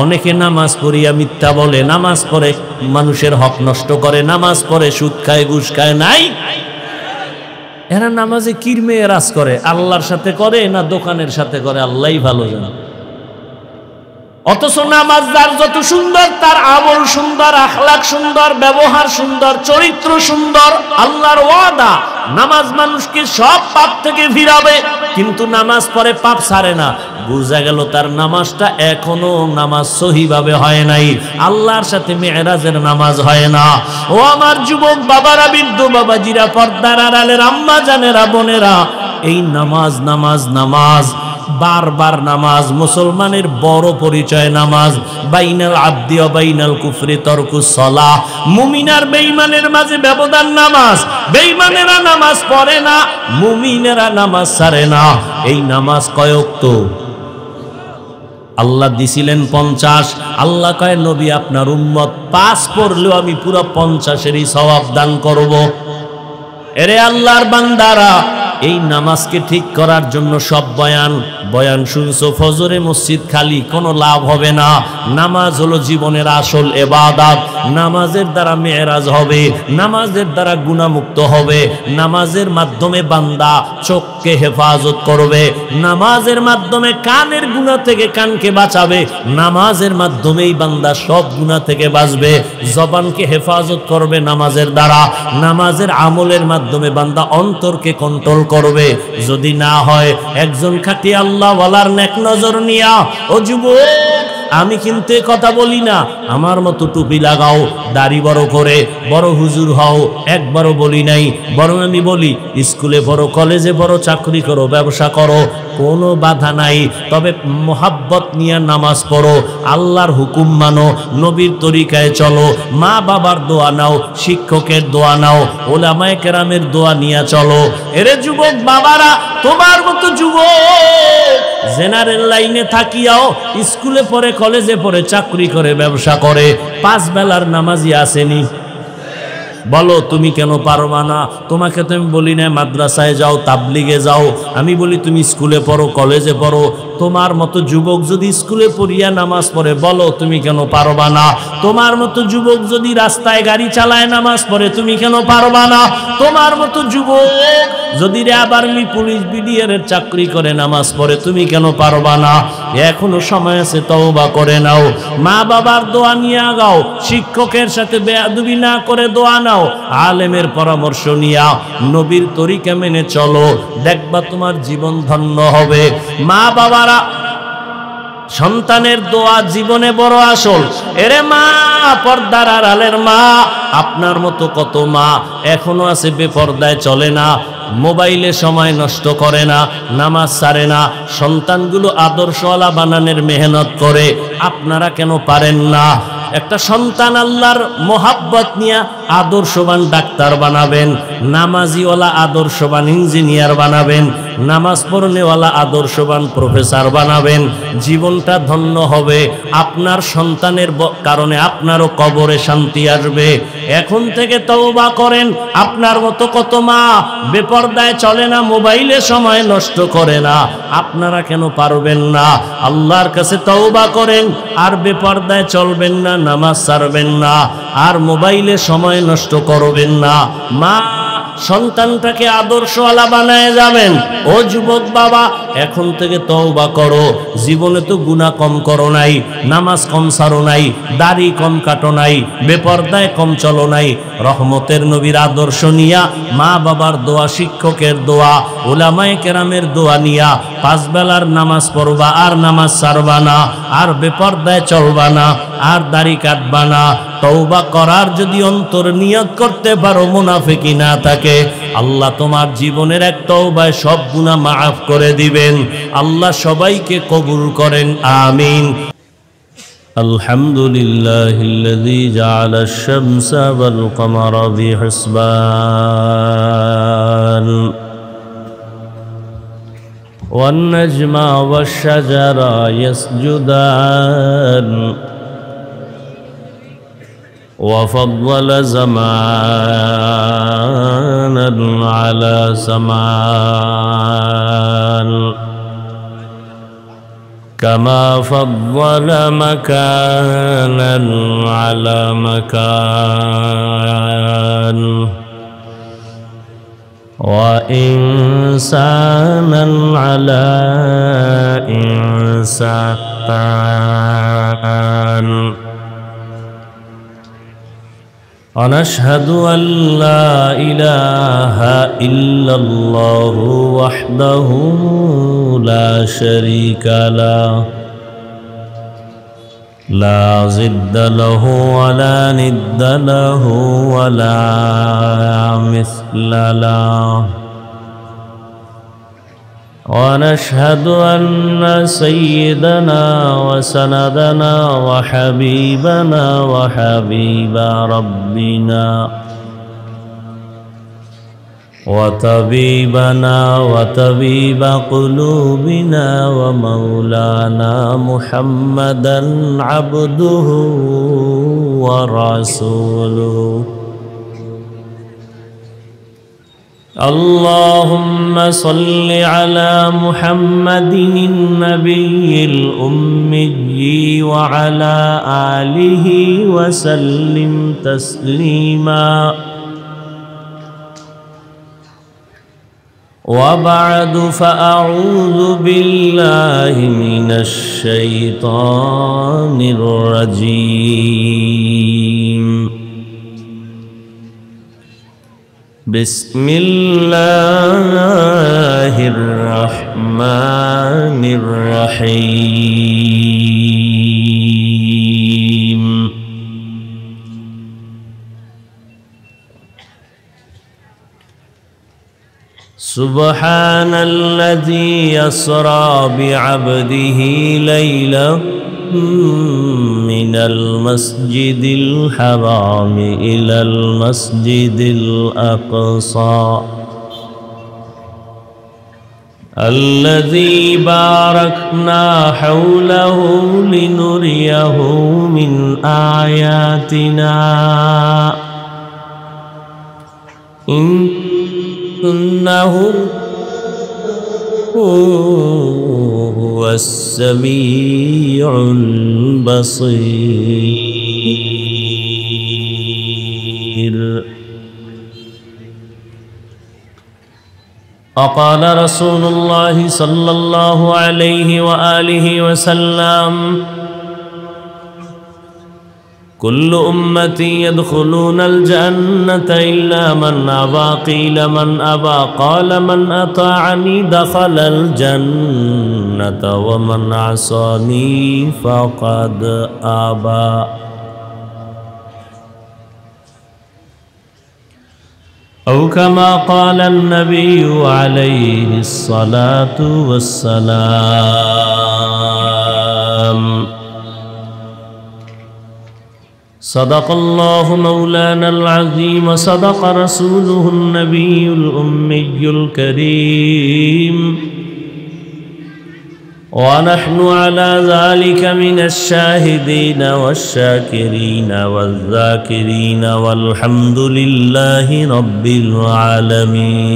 অনেকে নামাজ পড়িয়া মিথ্যা বলে, নামাজ পড়ে মানুষের হক নষ্ট করে, নামাজ পড়ে সুদ খায়, ঘুষ খায়। নাই, এরা নামাজে কির মেরাজ করে? আল্লাহর সাথে করে না দোকানের সাথে করে? আল্লাহই ভালো জানে। অথচ নামাজ যার যত সুন্দর, তার আমল সুন্দর, আখলাক সুন্দর, ব্যবহার সুন্দর, চরিত্র সুন্দর। আল্লাহর ওয়াদা, নামাজ মানুষকে সব পাপ থেকে ফিরাবে। কিন্তু নামাজ পড়ে পাপ ছাড়ে না, বুঝা গেল তার নামাজটা এখনো নামাজ সহিভাবে হয় নাই। আল্লাহর সাথে মেরাজের নামাজ হয় না। ও আমার যুবক বাবারা, বৃদ্ধ বাবাজিরা, পর্দার আড়ালের আম্মা জানেরা, বোনেরা, এই নামাজ নামাজ নামাজ, বারবার নামাজ মুসলমানের বড় পরিচয়। নামাজ বাইনাল আবদি ওয়া বাইনাল কুফরি তারকুস সালাহ। মুমিন আর বেঈমানের মাঝে ব্যবধান নামাজ। বেঈমানেরা নামাজ পড়ে না, মুমিনেরা নামাজ ছাড়ে না। এই নামাজ কয় ওয়াক্ত? আল্লাহ দিছিলেন 50। আল্লাহ কয় নবী আপনার উম্মত 5 পড়লেও আমি পুরো 50-এরই সওয়াব দান করব। এরে আল্লাহর বান্দারা, এই নামাজকে ঠিক করার জন্য সব বয়ান বয়ান শুনছো, ফজরে মসজিদ খালি, কোনো লাভ হবে না। নামাজ হলো জীবনের আসল ইবাদত। নামাজের দ্বারা মেরাজ হবে, নামাজের দ্বারা গুনাহমুক্ত হবে। নামাজের মাধ্যমে বান্দা চোখকে হেফাজত করবে, নামাজের মাধ্যমে কানের গুনাহ থেকে কানকে বাঁচাবে, নামাজের মাধ্যমেই বান্দা সব গুনাহ থেকে বাঁচবে। জবানকে হেফাজত করবে নামাজের দ্বারা, নামাজের আমলের মাধ্যমে বান্দা অন্তরকে কন্ট্রোল করবে। যদি না হয় একজন খাঁটি আল্লাহওয়ালার নেক নজর নিয়া, ও যুবক আমি কিন্তু কথা বলি না আমার মতো টুপি লাগাও, দাড়ি বড় করে বড় হুজুর হও, একবারও বলি নাই। বরং আমি বলি স্কুলে পড়ো, কলেজে পড়ো, চাকরি করো, ব্যবসা করো, কোনো বাধা নাই। তবে মোহাব্বত নিয়ে নামাজ পড়ো, আল্লাহর হুকুম মানো, নবীর তরিকায় চলো, মা বাবার দোয়া নাও, শিক্ষকের দোয়া নাও, ওলামায়ে কেরামের দোয়া নিয়ে চলো। এরে যুবক বাবারা, তোমার মতো যুবক জেনারেল লাইনে থাকিয়াও স্কুলে পড়ে, কলেজে পড়ে, চাকরি করে, ব্যবসা করে, 5 বেলার নামাজি আসেনি? বলো তুমি কেন পারবা না? তোমাকে তো আমি বলি না মাদ্রাসায় যাও, তাবলিগে যাও, আমি বলি তুমি স্কুলে পড়ো, কলেজে পড়ো। তোমার মতো যুবক যদি স্কুলে পড়িয়া নামাজ পড়ে, বলো তুমি কেন পারবা না? তোমার মতো যুবক যদি রাস্তায় গাড়ি চালায় নামাজ পড়ে, তুমি কেন পারবা না? তোমার মতো যুবক যদি র্যাব, আর্মি, পুলিশ, বিডিআর এর চাকরি করে নামাজ পড়ে, তুমি কেন পারবা না? এখনো সময় আছে, তওবা করে নাও, মা বাবার দোয়া নিয়ে আগাও, শিক্ষকের সাথে বেয়াদবি না করে দোয়া নাও, আলেমের পরামর্শ নিয়া নবীর তরিকা মেনে চলো, দেখবা তোমার জীবন ধন্য হবে। মা বাবারা, সন্তানের দোয়া জীবনে বড় আসল। এরে মা, পর্দার আড়ালের মা, আপনার মতো কত মা এখনো আছে বেপর্দায় চলে না, মোবাইলে সময় নষ্ট করে না, নামাজ ছাড়ে না, সন্তানগুলো আদর্শওয়ালা বানানোর মেহনত করে। আপনারা কেন পারেন না? একটা সন্তান আল্লাহর মোহাব্বত নিয়ে আদর্শবান ডাক্তার বানাবেন, নামাজিওয়ালা আদর্শবান ইঞ্জিনিয়ার বানাবেন, নামাজ পড়নেওয়ালা আদর্শবান প্রফেসর বানাবেন। জীবনটা ধন্য হবে। আপনার সন্তানের কারণে আপনারও কবরে শান্তি আসবে। এখন থেকে তওবা করেন। আপনার মতো কত মা বেপরদায় চলে না, মোবাইলে সময় নষ্ট করে না। আপনারা কেন পারবেন না? আল্লাহর কাছে তওবা করেন, আর বেপরদায় চলবেন না, নামাজ ছাড়বেন না, আর মোবাইলে সময় নষ্ট করবেন না। মা, সন্তানটাকে আদর্শওয়ালা বানায় যাবেন। ও যুবক বাবা, এখন থেকে তওবা করো। জীবনে তো গুনাহ কম করো নাই, নামাজ কম ছাড়ো নাই, দাড়ি কম কাটো নাই, বেপরদায় কম চলো নাই। রহমতের নবীর আদর্শ নিয়া, মা বাবার দোয়া, শিক্ষকের দোয়া, উলামায়ে কেরামের দোয়া নিয়া 5 বেলার নামাজ পড়বা, আর নামাজ ছাড়বা না, আর বেপরদায় চলবা না, আর দাড়ি কাটবা না। তওবা করার যদি অন্তর নিয়ত করতে পারো, মুনাফিকি না থাকে, আল্লাহ তোমার জীবনের এক তওবায় সব গুনাহ মাফ করে দিবেন। আল্লাহ সবাইকে কবুল করেন, আমিন। আলহামদুলিল্লাহিল্লাযী জাআলা আশ-শামসা ওয়াল কমারা বিহিসবান ওয়ান নাজমা ওয়াশ-শাজারা ইয়াসজুদান وفضل زمانا على زمان كما فضل مكانا على مكان وإنسانا على إنسان ونشهد أن لا إله إلا الله وحده لا شريك له لا ضد له ولا ند له ولا مثل له ونشهد أن سيدنا وسندنا وحبيبنا وحبيب ربنا وطبيبنا وطبيب قلوبنا ومولانا محمدا عبده ورسوله اللهم صل على محمد النبي الأمي وعلى آله وسلم تسليما وبعد فأعوذ بالله من الشيطان الرجيم بسم الله الرحمن الرحيم سبحان الذي يسرى بعبده ليلا من المسجد الحرام إلى المسجد الأقصى الذي باركنا حوله لنريه من آياتنا إنه هو السميع البصير. وقال رسول الله صلى الله عليه وآله وسلم كل أمتي يدخلون الجنة إلا من أبى قيل من أبى قال من أطاعني دخل الجنة ومن عصاني فقد أبى. أو كما قال النبي عليه الصلاة والسلام. صدق الله مولانا العظيم وصدق رسوله النبي الأمي الكريم ونحن على ذلك من الشاهدين والشاكرين والذاكرين والحمد لله رب العالمين.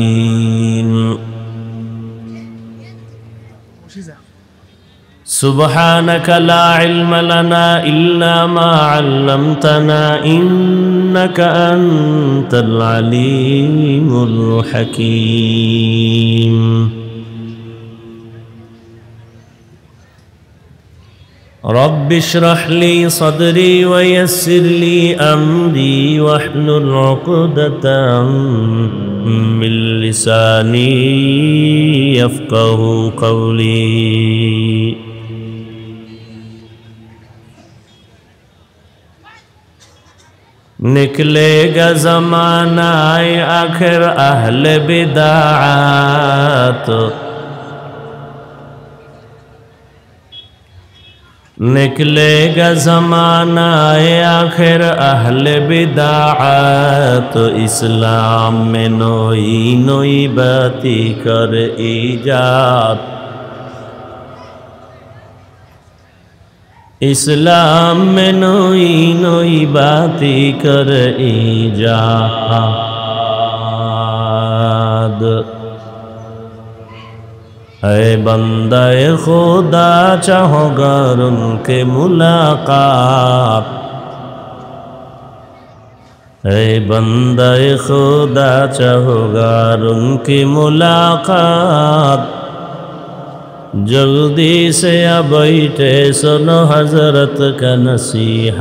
سبحانك لا علم لنا إلا ما علمتنا إنك أنت العليم الحكيم. رب اشرح لي صدري ويسر لي أمري واحلل عقدة من لساني يفقه قولي. निकलेगा ज़माना आखिर अहले बिदाअत निकलेगा ज़माना आखिर अहले बिदाअत इस्लाम में नई नई बाती कर ईजाद इस्लाम में नई नई बाती कर ईजाद। ऐ बंदे खुदा चाहोगर उनके मुलाकात ऐ बंदे खुदा चाहोगर उनकी मुलाकात जल्दी से आ बैठे सुनो हजरत का नसीहत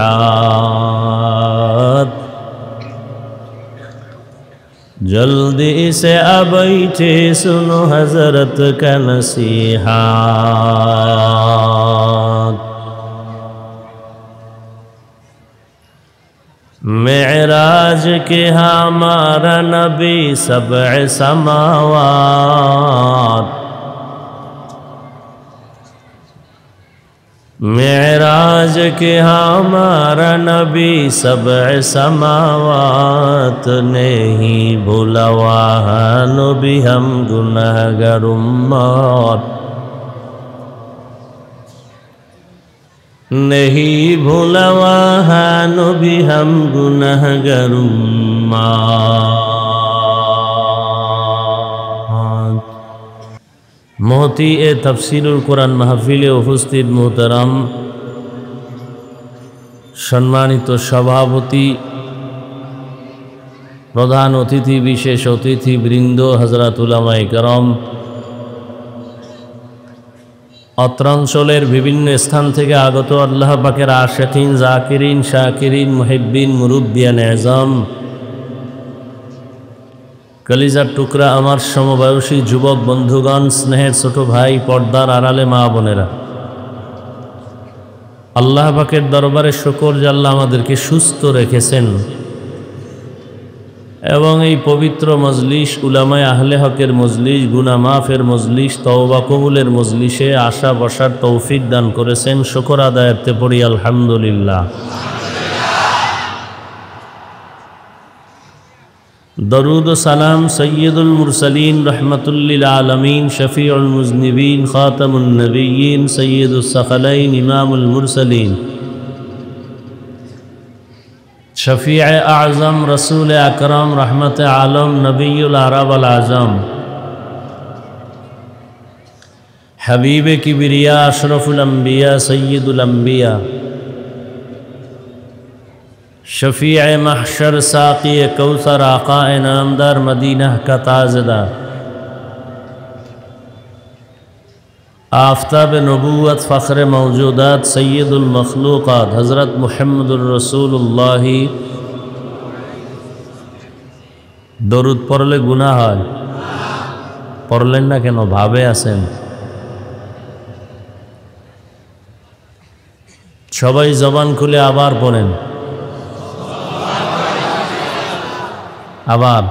जल्दी से आ बैठे सुनो हजरत का नसीहत। मेराज के हमारा नबी सबअ समावात मेराज के हमारा नबी सबअ समावात नहीं भूला वहाँ नबी हम गुनहगार उम्मत नहीं भूला वहाँ नबी हम गुनहगार उम्मत। মহতি এ তাফসিরুল কোরআন মাহফিলে উপস্থিত মুহতারাম সম্মানিত সভাপতি, প্রধান অতিথি, বিশেষ অতিথি বৃন্দ, হযরত উলামায়ে কেরাম, অত্রাঞ্চলের বিভিন্ন স্থান থেকে আগত আল্লাহ পাকের আশিকিন, জাকিরিন, শাকিরিন, মুহিব্বিন, মুরব্বিয়ান আযম, কলিজার টুকরা আমার সমবয়সী যুবক বন্ধুগণ, স্নেহের ছোট ভাই, পর্দার আড়ালে মা বোনেরা, আল্লাহ পাকের দরবারে শুকর যে আল্লাহ আমাদেরকে সুস্থ রেখেছেন এবং এই পবিত্র মজলিস, উলামায়ে আহলে হকের মজলিস, গুনাহ মাফের মজলিস, তওবা কবুলের মজলিসে আসা বসার তৌফিক দান করেছেন। শুকর আদায়ার্থে পড়ি আলহামদুলিল্লাহ। দরুদ ও সালাম সৈয়দুল মুরসালিন, রহমাতুল লিল আলামিন, শফিউল মুজনিবিন, খাতামুন নবিয়্যিন, সৈয়দুস সাকালাইন, ইমামুল মুরসালিন, শফিয়ে আজম, রসুল আকরম, রহমত আলম, নবীউল আরব আল আজম, হাবিবে কিবরিয়া, আশরফুল আম্বিয়া, সৈয়দুল আম্বিয়া, शफ़ीए महशर, साक़ी कौसर, आक़ाए नामदार, मदीना का ताज़दार, आफ़ताब नबूवत, फ़ख्र मौजूदात, सैयदुल मखलूक़ात, हज़रत मुहम्मदुर रसूलुल्लाह। दरूद पढ़ले गुनाह হয়, পড়লেন না কেন? ভাবে আছেন? সবাই জবান খুলে আবার পড়েন, আবার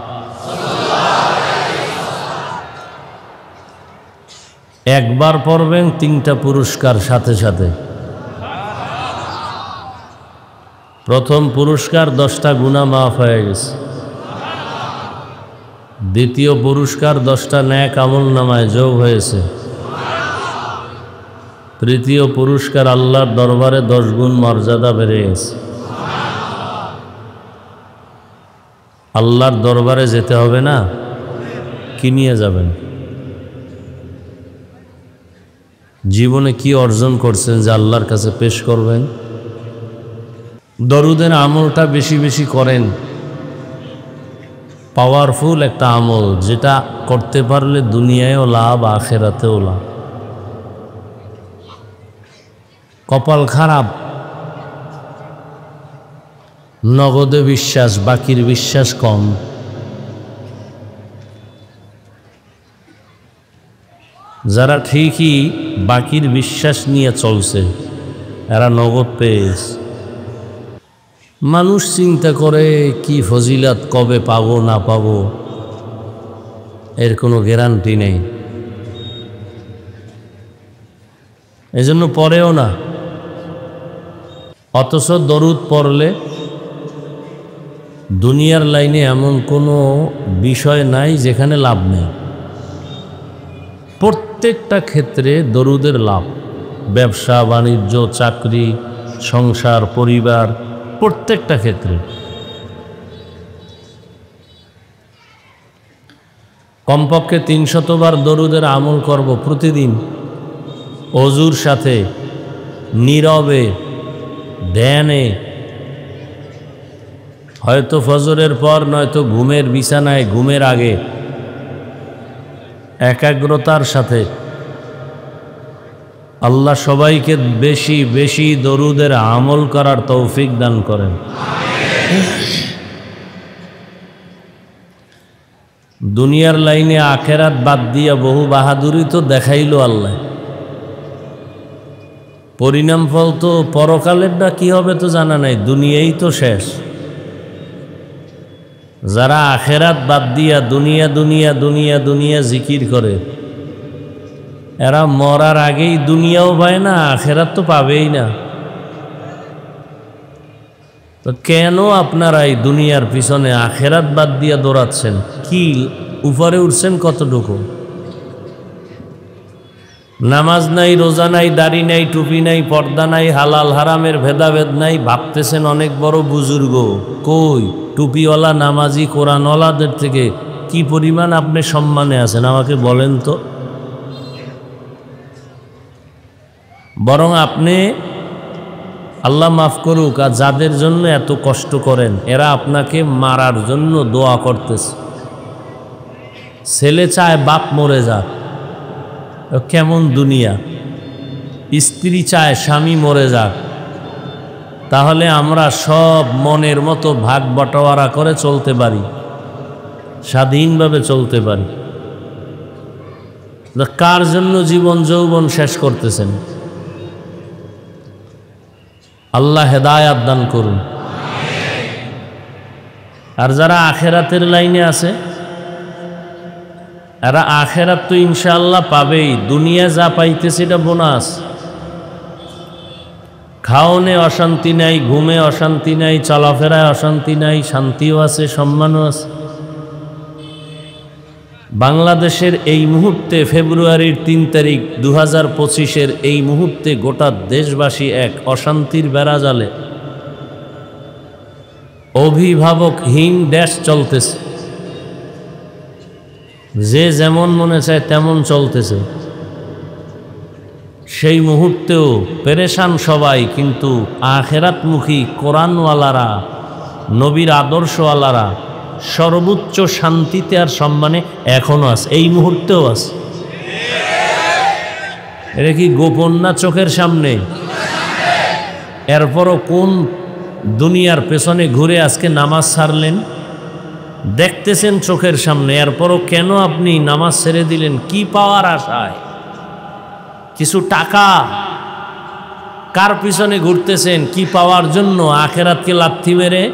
একবার পড়বেন, 3টা পুরস্কার সাথে সাথে। প্রথম পুরস্কার 10টা গুনাহ মাফ হয়ে গেছে। দ্বিতীয় পুরস্কার 10টা নেক আমল নামায় যোগ হয়েছে। তৃতীয় পুরস্কার আল্লাহর দরবারে 10 গুণ মর্যাদা বেড়ে গেছে। আল্লাহর দরবারে যেতে হবে না? কি নিয়ে যাবেন? জীবনে কি অর্জন করছেন যে আল্লাহর কাছে পেশ করবেন? দরুদের আমলটা বেশি বেশি করেন। পাওয়ারফুল একটা আমল, যেটা করতে পারলে দুনিয়ায়ও লাভ, আখিরাতেও লাভ। কপাল খারাপ, নগদে বিশ্বাস, বাকির বিশ্বাস কম। যারা ঠিকই বাকির বিশ্বাস নিয়ে চলছে, এরা নগদ পেয়েছে। মানুষ চিন্তা করে কি ফজিলত, কবে পাবো না পাবো, এর কোনো গ্যারান্টি নেই। এজন্য পড়েও না। অথচ দরুদ পড়লে দুনিয়ার লাইনে এমন কোনো বিষয় নাই যেখানে লাভ নেই। প্রত্যেকটা ক্ষেত্রে দরুদের লাভ। ব্যবসা বাণিজ্য, চাকরি, সংসার, পরিবার, প্রত্যেকটা ক্ষেত্রে। কমপক্ষে 300 বার দরুদের আমল করব প্রতিদিন, অজুর সাথে, নীরবে, ধ্যানে। হয়তো ফজরের পর, নয়তো ঘুমের বিছানায়, ঘুমের আগে, একাগ্রতার সাথে। আল্লাহ সবাইকে বেশি বেশি দরুদের আমল করার তৌফিক দান করেন। দুনিয়ার লাইনে আখেরাত বাদ দিয়া বহু বাহাদুরি তো দেখাইলো আল্লাহ। পরিণাম ফল তো পরকালেরটা কি হবে তো জানা নাই, দুনিয়াই তো শেষ। যারা আখেরাত বাদ দিয়া দুনিয়া দুনিয়া দুনিয়া দুনিয়া জিকির করে, এরা মরার আগেই দুনিয়াও পায় না, আখেরাত তো পাবেই না। তো কেন আপনারা এই দুনিয়ার পিছনে আখেরাত বাদ দিয়া দৌড়াচ্ছেন? কি উপরে উঠছেন কতটুকু? নামাজ নাই, রোজা নাই, দাড়ি নাই, টুপি নাই, পর্দা নাই, হালাল হারামের ভেদাভেদ নাই, ভাবতেছেন অনেক বড় বুজুর্গ। কই টুপিওয়ালা, নামাজি, কোরআনওয়ালাদের থেকে কি পরিমাণ আপনি সম্মানে আছেন আমাকে বলেন তো। বরং আপনি আল্লাহ মাফ করুক, আর যাদের জন্য এত কষ্ট করেন এরা আপনাকে মারার জন্য দোয়া করতেছে। ছেলে চায় বাপ মরে যাক, কেমন দুনিয়া। স্ত্রী চায় স্বামী মরে যাক। তাহলে আমরা সব মনের মতো ভাগ বটোয়ারা করে চলতে পারি, স্বাধীনভাবে চলতে পারি। কার জন্য জীবন যৌবন শেষ করতেছেন? আল্লাহ হেদায়াত দান করুন। আর যারা আখেরাতের লাইনে আছে এরা আখেরাত তো ইনশাআল্লাহ পাবেই। দুনিয়া যা পাইতেছে এটা বোনাস। খাওনে অশান্তি নাই, ঘুমে অশান্তি নাই, চলাফেরায় অশান্তি নাই, শান্তিও আছে, সম্মানও আছে। বাংলাদেশের এই মুহূর্তে ফেব্রুয়ারির ৩ তারিখ ২০২৫-এর এই মুহূর্তে গোটা দেশবাসী এক অশান্তির বেড়াজালে, অভিভাবকহীন দেশ চলতেছে। যে যেমন মনে চায় তেমন চলতেছে। সেই মুহূর্তেও পেরেশান সবাই, কিন্তু আখেরাতমুখী কোরআনওয়ালারা, নবীর আদর্শওয়ালারা সর্বোচ্চ শান্তিতে আর সম্মানে এখনো আছে, এই মুহূর্তেও আছে। এটা কি গোপন না চোখের সামনে? এরপরও কোন দুনিয়ার পেছনে ঘুরে আজকে নামাজ ছাড়লেন? দেখতেছেন চোখের সামনে, এরপরও কেন আপনি নামাজ ছেড়ে দিলেন? কি পাওয়ার আশায়? কিছু টাকা? কার পিছনে ঘুরতেছেন? কি পাওয়ার জন্য? আখেরাতকে লাথি মেরে?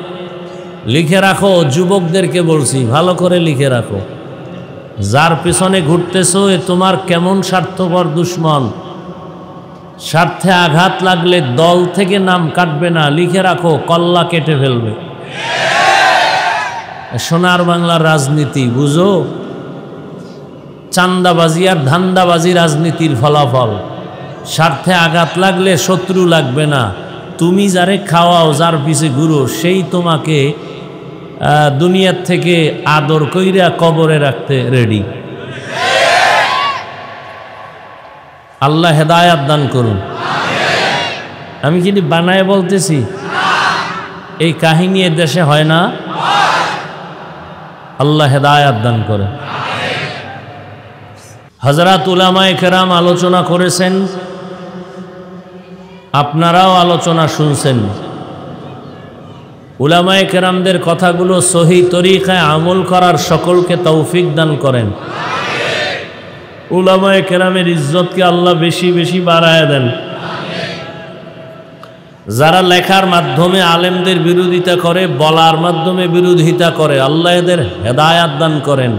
লিখে রাখো, যুবকদেরকে বলছি, ভালো করে লিখে রাখো। যার পিছনে ঘুরতেছো এ তোমার কেমন স্বার্থপর দুশ্মন। স্বার্থে আঘাত লাগলে দল থেকে নাম কাটবে না, লিখে রাখো, কল্লা কেটে ফেলবে। সোনার বাংলার রাজনীতি বুঝো? চান্দাবাজি আর ধান্দাবাজি রাজনীতির ফলাফল। স্বার্থে আঘাত লাগলে শত্রু লাগবে না, তুমি যারে খাওয়াও, যার পিছে ঘুরো, সেই তোমাকে দুনিয়ার থেকে আদর কইরা কবরে রাখতে রেডি। আল্লাহ হেদায়াত দান করুন। আমি কি বানায় বলতেছি? এই কাহিনী এ দেশে হয় না। আল্লাহ হেদায়াত দান করে। হযরত উলামায়ে কেরাম আলোচনা করেছেন, আপনারাও আলোচনা শুনছেন। উলামায়ে কেরামদের কথাগুলো সহি তরিকায় আমল করার সকলকে তৌফিক দান করেন। উলামায়ে কেরামের ইজ্জতকে আল্লাহ বেশি বেশি বাড়ায় দেন। যারা লেখার মাধ্যমে আলেমদের বিরোধিতা করে, বলার মাধ্যমে বিরোধিতা করে, আল্লাহ এদের হেদায়াত দান করেন।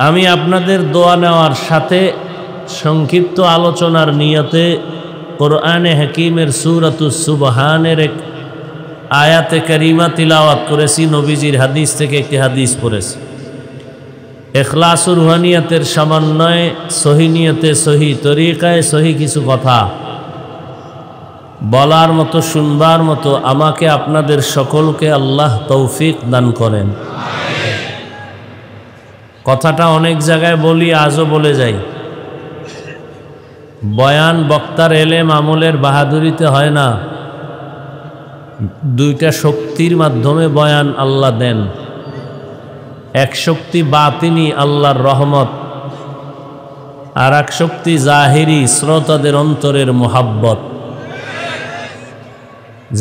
আমি আপনাদের দোয়া নেওয়ার সাথে সংক্ষিপ্ত আলোচনার নিয়তে কোরআনে হাকিমের সূরাতুস সুবহানের এক আয়াতে কারিমা তিলাওয়াত করেছি। নবীজির হাদিস থেকে একটি হাদিস পড়েছি। ইখলাস ও রুহানিয়াতের সমন্বয়ে সহি নিয়তে, সহি তরিকায়, সহি কিছু কথা বলার মতো, শুনবার মতো আমাকে আপনাদের সকলকে আল্লাহ তৌফিক দান করেন। কথাটা অনেক জায়গায় বলি, আজও বলে যাই। বয়ান বক্তার এলেম আমলের বাহাদুরিতে হয় না। দুইটা শক্তির মাধ্যমে বয়ান আল্লাহ দেন। এক শক্তি বাতিনি, আল্লাহর রহমত, আর এক শক্তি জাহিরি, শ্রোতাদের অন্তরের মোহাব্বত।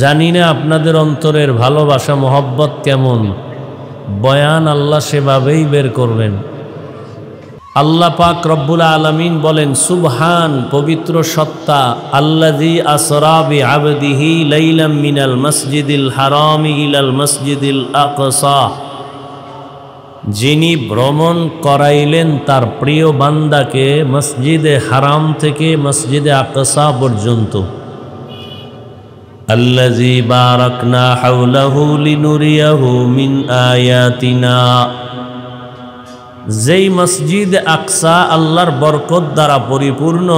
জানি না আপনাদের অন্তরের ভালোবাসা মোহাব্বত কেমন। বয়ান আল্লাহ সেভাবেই বের করবেন। আল্লাহ পাক রব্বুল আলামিন বলেন, সুবহান, পবিত্র সত্তা, আল্লাযী আসরা বিআবদিহি লাইলাম মিনাল মসজিদিল হারামি ইলাল মসজিদিল আকসা, যিনি ভ্রমণ করাইলেন তার প্রিয় বান্দাকে মসজিদে হারাম থেকে মসজিদে আকসা পর্যন্ত। আল্লাযী বারাকনা হাওলাহু লিনুরিয়াহু মিন আয়াতিনা, যেই মসজিদ আকসা আল্লাহর বরকত দ্বারা পরিপূর্ণ,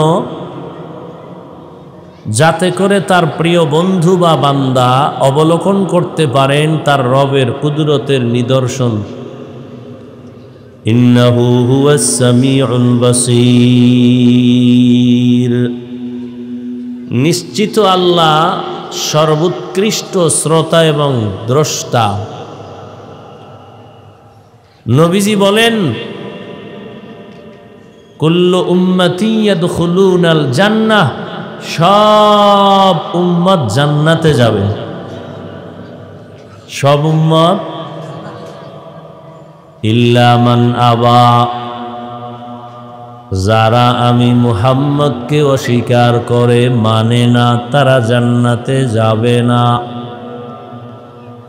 যাতে করে তার প্রিয় বন্ধু বা বান্দা অবলোকন করতে পারেন তার রবের কুদরতের নিদর্শন। ইন্নাহু হুয়াস সামিউল বাসীর। নিশ্চিত আল্লাহ সর্বোৎকৃষ্ট শ্রোতা এবং দ্রষ্টা। নবীজি বলেন, কুল্লু উম্মতি ইয়াদখুলুনাল জান্নাহ, সব উম্মত জান্নাতে যাবে। সব উম্মত ইল্লা মান আবা, যারা আমি মুহাম্মদকে অস্বীকার করে মানে না তারা জান্নাতে যাবে না।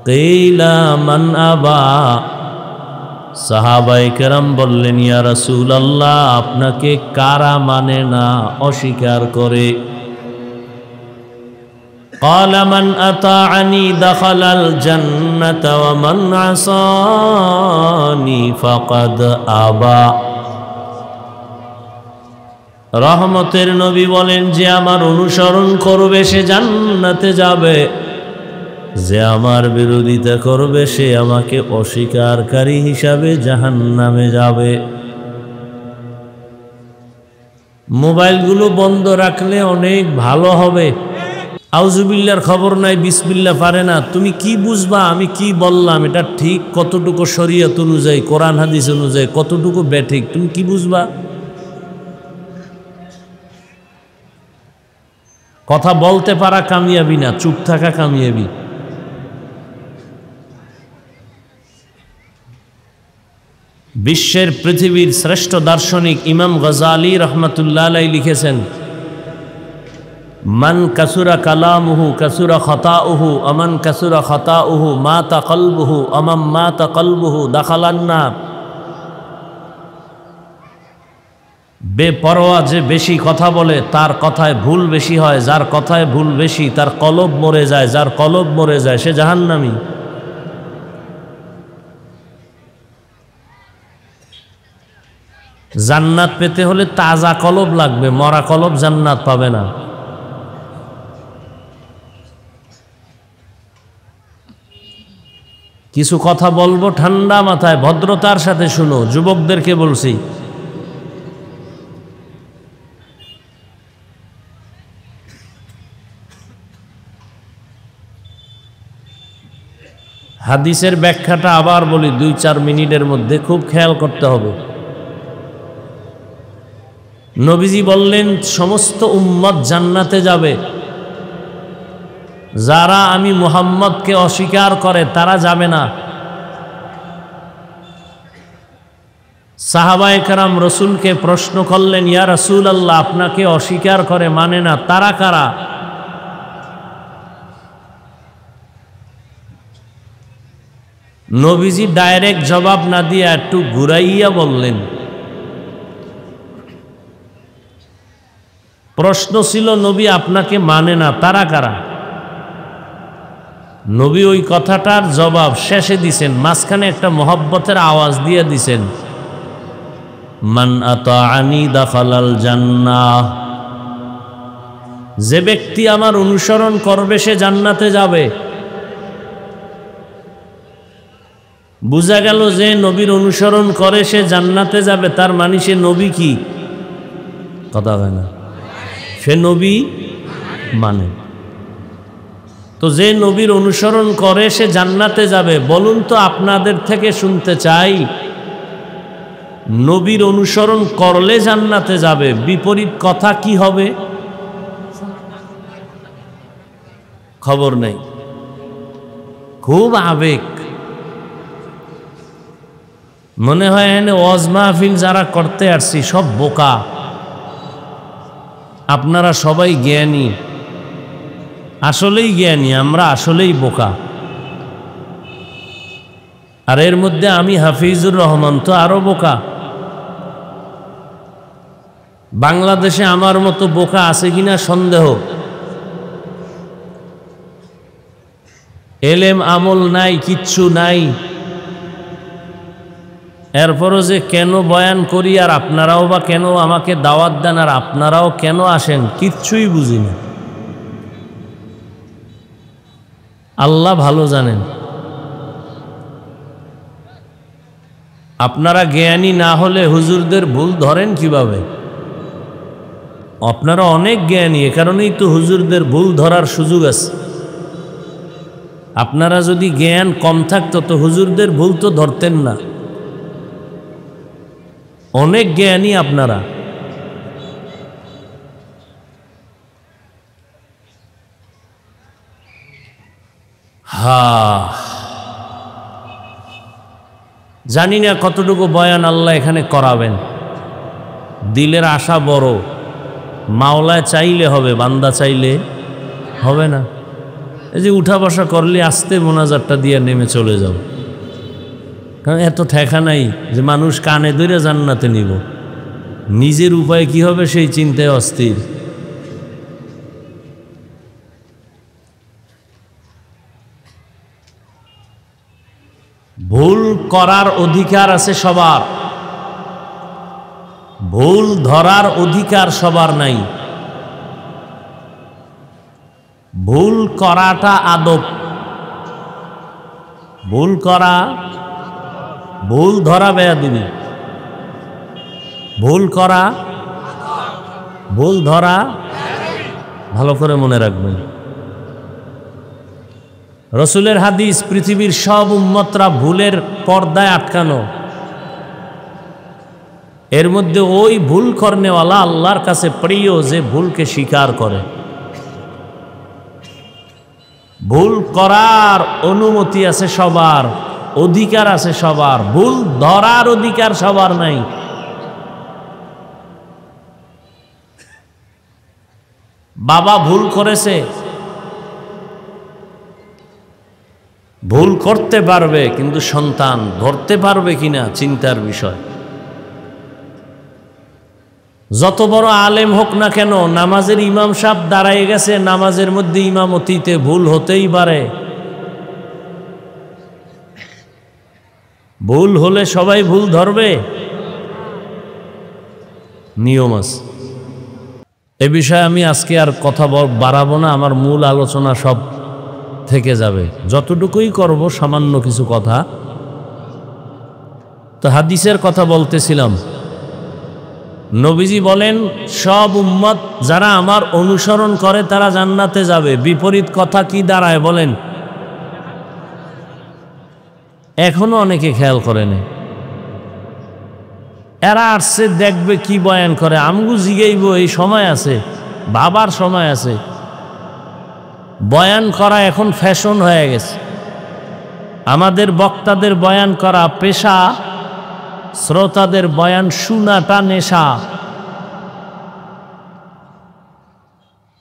কিলা মান আবা, সাহাবায়ে কেরাম বললেন, ইয়া রাসূলুল্লাহ, আপনাকে কারা মানে না, অস্বীকার করে? ক্বালা মান আতাআনি দাখালাল জান্নাতা ওয়া মান আসানি ফাকাদ আবা। রহমতের নবী বলেন, যে আমার অনুসরণ করবে সে জান্নাতে যাবে, যে আমার বিরোধিতা করবে সে আমাকে অস্বীকারকারী হিসাবে জাহান্নামে যাবে। মোবাইলগুলো বন্ধ রাখলে অনেক ভালো হবে। আউযুবিল্লাহর খবর নাই, বিসমিল্লাহ পারে না, তুমি কি বুঝবা আমি কি বললাম, এটা ঠিক কতটুকু শরীয়ত অনুযায়ী, কোরআন হাদিস অনুযায়ী কতটুকু বেঠিক, তুমি কি বুঝবা? কথা বলতে পারা কামিয়াবি না, চুপ থাকা কামিয়াবি। বিশ্বের পৃথিবীর শ্রেষ্ঠ দার্শনিক ইমাম গজালি রহমতুল্লাহ আলাইহি লিখেছেন, মান কাসুরা কালামুহু কাসুরা খতাউহু, আমান কাসুরা খতাউহু মাতা কলবুহু, আমাম মাতা কলবুহু দাখালান নার। বেপরোয়া যে বেশি কথা বলে তার কথায় ভুল বেশি হয়, যার কথায় ভুল বেশি তার কলব মরে যায়, যার কলব মরে যায় সে জাহান্নামী। জান্নাত পেতে হলে তাজা কলব লাগবে, মরা কলব জান্নাত পাবে না। কিছু কথা বলবো ঠান্ডা মাথায়, ভদ্রতার সাথে শুনো, যুবকদেরকে বলছি। হাদিসের ব্যাখ্যাটা আবার বলি 2-4 মিনিটের মধ্যে, খুব খেয়াল করতে হবে। নবীজি বললেন, সমস্ত উম্মত জান্নাতে যাবে, যারা আমি মুহাম্মদকে অস্বীকার করে তারা যাবে না। সাহাবায়ে কেরাম রসুলকে প্রশ্ন করলেন, ইয়া রাসূলুল্লাহ, আপনাকে অস্বীকার করে মানে না, তারা কারা? নবীজি ডাইরেক্ট জবাব না দিয়ে একটু ঘুরাইয়া বললেন। প্রশ্ন ছিল, নবী আপনাকে মানে না, তারা কারা? নবী ওই কথাটার জবাব শেষে দিছেন, মাঝখানে একটা মহব্বতের আওয়াজ দিয়ে দিছেন, মান আতাআনি দাখালাল জান্নাহ, যে ব্যক্তি আমার অনুসরণ করবে সে জান্নাতে যাবে। বুঝা গেল যে নবীর অনুসরণ করে সে জান্নাতে যাবে, তার মানে সে নবী কি? কথা হয় না, সে নবী মানে। তো যে নবীর অনুসরণ করে সে জান্নাতে যাবে। বলুন তো, আপনাদের থেকে শুনতে চাই, নবীর অনুসরণ করলে জান্নাতে যাবে, বিপরীত কথা কি হবে? খবর নেই, খুব আবেগ। মনে হয় এনে ওয়াজ মাহফিল যারা করতে আসছি সব বোকা, আপনারা সবাই জ্ঞানী। আসলেই জ্ঞানী, আমরা আসলেই বোকা। আর এর মধ্যে আমি হাফিজুর রহমান তো আরো বোকা। বাংলাদেশে আমার মতো বোকা আছে কিনা সন্দেহ। এলেম আমল নাই, কিচ্ছু নাই, এরপরও যে কেন বয়ান করি আর আপনারাও বা কেন আমাকে দাওয়াত দেন আর আপনারাও কেন আসেন, কিচ্ছুই বুঝি না। আল্লাহ ভালো জানেন। আপনারা জ্ঞানী না হলে হুজুরদের ভুল ধরেন কিভাবে? আপনারা অনেক জ্ঞানী, এ কারণেই তো হুজুরদের ভুল ধরার সুযোগ আছে। আপনারা যদি জ্ঞান কম থাকতো তো হুজুরদের ভুল তো ধরতেন না। অনেক জ্ঞানী আপনারা। জানি না কতটুকু বয়ান আল্লাহ এখানে করাবেন। দিলের আশা বড়, মাওলায় চাইলে হবে, বান্দা চাইলে হবে না। এই যে উঠা বসা করলে আস্তে মোনাজাতটা দিয়ে নেমে চলে যাও, কারণ এত ঠেকা নাই যে মানুষ কানে ধরে জান্নাতে নিব। নিজের উপায় কি হবে সেই চিন্তায় অস্থির। ভুল করার অধিকার আছে সবার, ভুল ধরার অধিকার সবার নাই। ভুল করাটা আদব, ভুল করা, ভুল ধরা বেয়াদবি, ভুল করা, ভুল ধরা, ভালো করে মনে রাখবেন। রসুলের হাদিস, পৃথিবীর সব উম্মতরা ভুলের পর্দায় আটকানো, এর মধ্যে ওই ভুল করনেওয়ালা আল্লাহর কাছে প্রিয় যে ভুলকে স্বীকার করে। ভুল করার অনুমতি আছে সবার, অধিকার আছে সবার, ভুল ধরার অধিকার সবার নাই। বাবা ভুল করেছে, ভুল করতে পারবে, কিন্তু সন্তান ধরতে পারবে কিনা চিন্তার বিষয়। যত বড় আলেম হোক না কেন, নামাজের ইমাম সাহেব দাঁড়ায় গেছে, নামাজের মধ্যে ইমামতিতে ভুল হতেই পারে। ভুল হলে সবাই ভুল ধরবে, নিয়ম আছে। এ বিষয়ে আমি আজকে আর কথা বাড়াবো না, আমার মূল আলোচনা সব থেকে যাবে। যতটুকুই করব সামান্য কিছু কথা। তো হাদিসের কথা বলতেছিলাম, নবীজি বলেন সব উম্মত যারা আমার অনুসরণ করে তারা জান্নাতে যাবে। বিপরীত কথা কি দাঁড়ায় বলেন? এখনো অনেকে খেয়াল করেনি। এরা আসছে দেখবে কি বয়ান করে, আমগু জিগাইব, এই সময় আছে, বাবার সময় আছে। বয়ান করা এখন ফ্যাশন হয়ে গেছে। আমাদের বক্তাদের বয়ান করা পেশা, শ্রোতাদের বয়ান শোনাটা নেশা।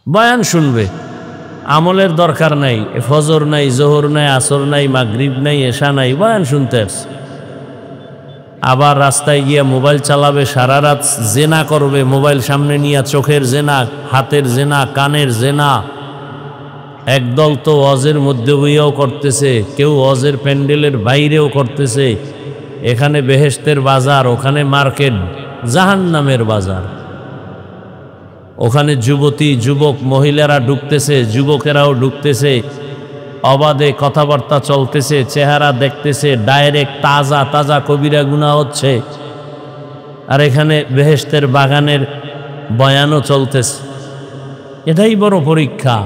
বয়ান শুনবে, আমলের দরকার নাই, ফজর নাই, জোহর নাই, আসর নাই, মাগরিব নাই, এশা নাই, বয়ান শুনতে আসছে। আবার রাস্তায় গিয়া মোবাইল চালাবে, সারা রাত জেনা করবে, মোবাইল সামনে নিয়ে, চোখের জেনা, হাতের জেনা, কানের জেনা। একদল তো ওয়াজের মধ্যে বইয়াও করতেছে, কেউ ওয়াজের প্যান্ডেলের বাইরেও করতেছে। এখানে বেহেশতের বাজার, ওখানে মার্কেট, জাহান্নামের বাজার। ওখানে যুবতী যুবক মহিলারা ঢুকতেছে, যুবকেরাও ঢুকতেছে, অবাধে কথাবার্তা চলতেছে, চেহারা দেখতেছে, ডাইরেক্ট তাজা তাজা কবিরা গুনাহ হচ্ছে। আর এখানে বেহেশতের বাগানের বয়ানও চলতেছে। এটাই বড় পরীক্ষা,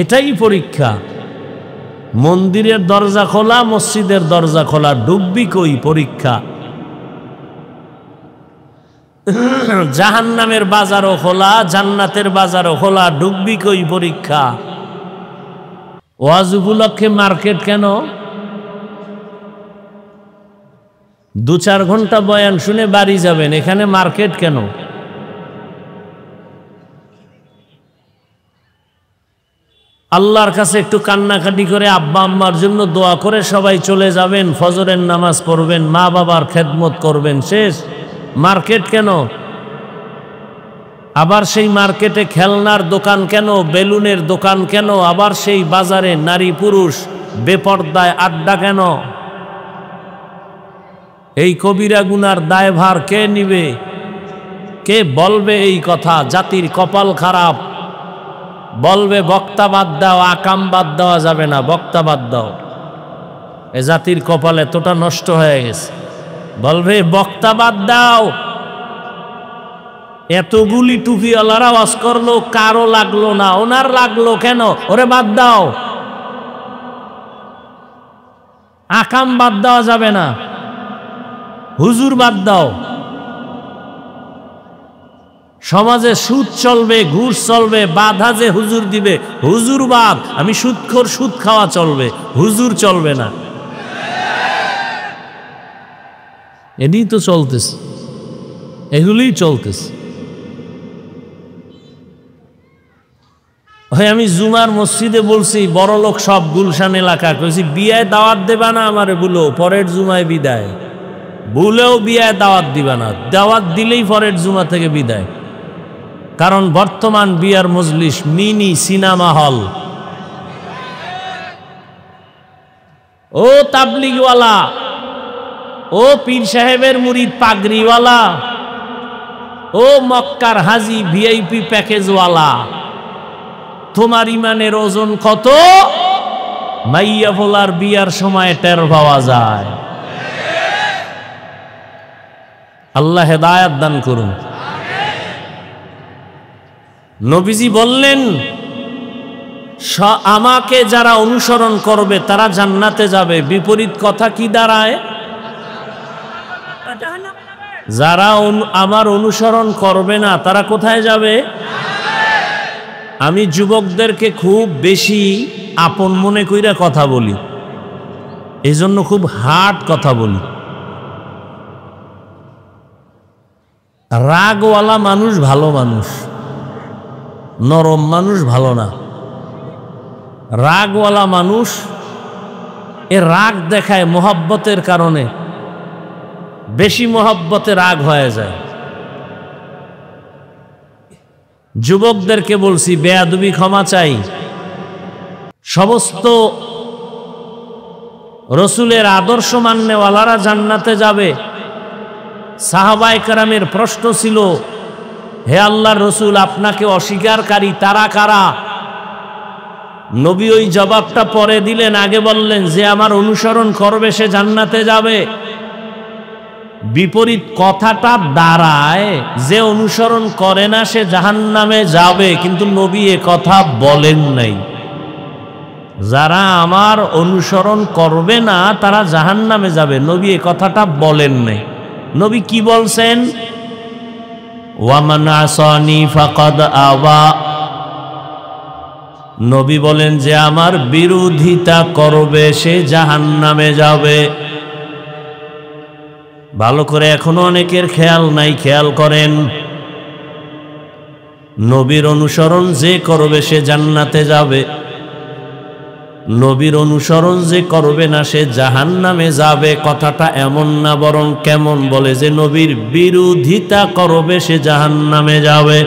এটাই পরীক্ষা। মন্দিরের দরজা খোলা, মসজিদের দরজা খোলা, ডুববি কই? পরীক্ষা। জাহান্নামের বাজারও খোলা, জান্নাতের বাজারও খোলা, ডুববি কই? পরীক্ষা। ওয়াজ উপলক্ষে মার্কেট কেন? 2-4 ঘন্টা বয়ান শুনে বাড়ি যাবেন, এখানে মার্কেট কেন? আল্লাহর কাছে একটু কান্নাকাটি করে, আব্বা আম্মার জন্য দোয়া করে সবাই চলে যাবেন, ফজরের নামাজ পড়বেন, মা বাবার খেদমত করবেন, শেষ। মার্কেট কেন? আবার সেই মার্কেটে খেলনার দোকান কেন, বেলুনের দোকান কেন? আবার সেই বাজারে নারী পুরুষ বেপর্দায় আড্ডা কেন? এই কবিরা গুনার দায়ভার কে নিবে? কে বলবে এই কথা? জাতির কপাল খারাপ। বলবে বক্তা বাদ দাও, আকাম বাদ দেওয়া যাবে না, বক্তা বাদ দাও। এ জাতির কপাল এতটা নষ্ট হয়ে গেছে, বলবে বক্তা বাদ দাও। এতগুলি টুপিওয়ালারা ওয়াজ করলো, কারো লাগলো না, ওনার লাগলো কেন? ওরে বাদ দাও। আকাম বাদ দেওয়া যাবে না, হুজুর বাদ দাও। সমাজে সুদ চলবে, ঘুষ চলবে, বাধা যে হুজুর দিবে, হুজুর বাদ। আমি সুদখোর, সুদ খাওয়া চলবে, হুজুর চলবে না। এটাই তো চলতেছে, এগুলোই চলতেছে। আমি জুমার মসজিদে বলছি, বড় লোক সব গুলশান এলাকা, কইছি বিয়ায় দাওয়াত দেবা না আমারে, বলো পরের জুমায় বিদায়। ভুলেও বিয়ায় দাওয়াত দিবা না, দাওয়াত দিলেই পরের জুমা থেকে বিদায়। কারণ বর্তমান বিয়ার মজলিস মিনি সিনেমা হল। ও তাবলিগওয়ালা, ও পীর সাহেবের মুরিদ পাগড়িওয়ালা, ও মক্কার হাজি ভিআইপি প্যাকেজওয়ালা, তোমার ইমানের ওজন কত? মাইয়া ভোলার বিয়ার সময় টের পাওয়া যায়। আল্লাহ হেদায়াত দান করুন। নবীজি বললেন, আমাকে যারা অনুসরণ করবে তারা জান্নাতে যাবে। বিপরীত কথা কি দাঁড়ায়? যারা আমার অনুসরণ করবে না তারা কোথায় যাবে? আমি যুবকদেরকে খুব বেশি আপন মনে কইরা কথা বলি, এই জন্য খুব হার্ড কথা বলি। রাগওয়ালা মানুষ ভালো মানুষ, নরম মানুষ ভালো না। রাগওয়ালা মানুষ এ রাগ দেখায় মোহাব্বতের কারণে, বেশি মোহাব্বতে রাগ হয়ে যায়। যুবকদেরকে বলছি, বেয়াদবি ক্ষমা চাই। সমস্ত রসুলের আদর্শ মান্যওয়ালারা জান্নাতে যাবে। সাহাবায়ে কেরামের প্রশ্ন ছিল, হে আল্লাহর রসুল, আপনাকে অস্বীকারী তারা কারা? নবী ওই জবাবটা পরে দিলেন, আগে বললেন যে আমার অনুসরণ করবে সে জান্নাতে যাবে। বিপরীত কথাটা দাঁড়ায় যে অনুসরণ করে না সে জাহান্নামে যাবে, কিন্তু নবী এ কথা বলেন নাই। যারা আমার অনুসরণ করবে না তারা জাহান্নামে যাবে, নবী এ কথাটা বলেন নাই। নবী কি বলছেন? ওয়ামান আসানি ফাকাদ আবা। নবী বলেন যে আমার বিরোধিতা করবে সে জাহান্নামে যাবে। ভালো করে এখনো অনেকের খেয়াল নাই, খেয়াল করেন। নবীর অনুসরণ যে করবে সে জান্নাতে যাবে, নবীর অনুসরণ যে করবে না সে জাহান্নামে যাবে। কথাটা এমন না, বরং কেমন বলে যে নবীর বিরোধিতা করবে সে জাহান্নামে যাবে।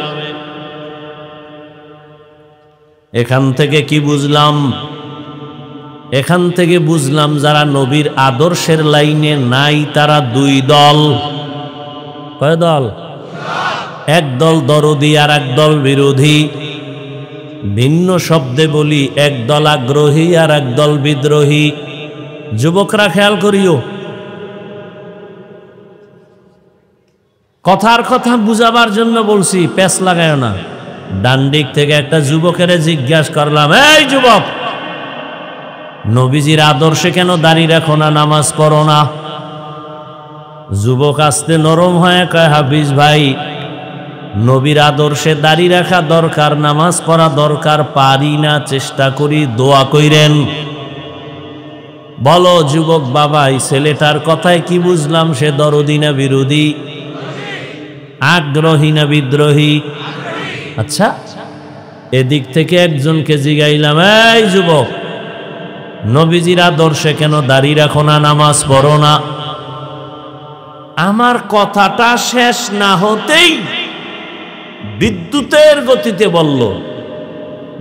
এখান থেকে কি বুঝলাম? এখান থেকে বুঝলাম যারা নবীর আদর্শের লাইনে নাই তারা দুই দল। কয় দল? এক দল দরদি আর এক দল বিরোধী। ভিন্ন শব্দে বলি, এক দল আগ্রহী আর এক দল বিদ্রোহী। যুবকরা খেয়াল করিও, কথার কথা বুঝাবার জন্য বলছি, প্যাচ লাগায় না। ডান দিক থেকে একটা যুবকের জিজ্ঞাসা করলাম, এই যুবক, নবীজির আদর্শে কেন দাঁড়িয়ে রাখো না, নামাজ পড়ো না? যুবক আস্তে নরম হয়ে কয়, হাফিজ ভাই, নবীর আদর্শে দাঁড়িয়ে রাখা দরকার, নামাজ পড়া দরকার, পারি না, চেষ্টা করি, দোয়া কইরেন। বলো যুবক বাবা, এই ছেলেটার কথায় কি বুঝলাম? সে দরদি না বিরোধী? আগ্রহী না বিদ্রোহী? আচ্ছা, এদিক থেকে একজনকে জিগাইলাম, এই যুবক, নবীজির আদর্শে কেন দাঁড়িয়ে রাখো না, নামাজ পড়ো না? আমার কথাটা শেষ না হতেই বিদ্যুতের গতিতে বলল,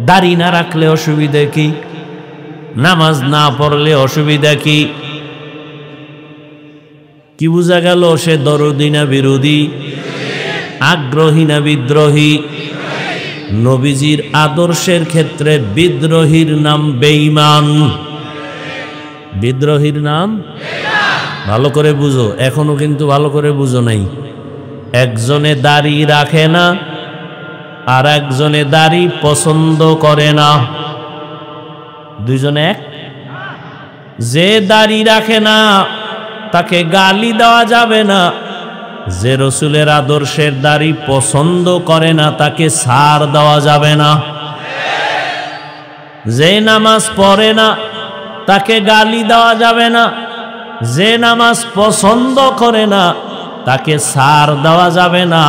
দাড়ি না রাখলে অসুবিধা কি? নামাজ না পড়লে অসুবিধা কি? কি বোঝা গেল? সে দরদি না বিরোধী? আগ্রহী না বিদ্রোহী? নবীজির আদর্শের ক্ষেত্রে বিদ্রোহীর নাম বেঈমান। বিদ্রোহীর নাম ভালো করে বুঝো, এখনো কিন্তু ভালো করে বুঝো নাই। একজনে দাড়ি রাখে না, আর একজনে দাড়ি পছন্দ করে না, দুইজনে এক। যে দাড়ি রাখে না তাকে গালি দেওয়া যাবে না, যে রসুলের আদর্শের দাড়ি পছন্দ করে না তাকে ছাড় দেওয়া যাবে না। যে নামাজ পড়ে না তাকে গালি দেওয়া যাবে না, যে নামাজ পছন্দ করে না তাকে ছাড় দেওয়া যাবে না,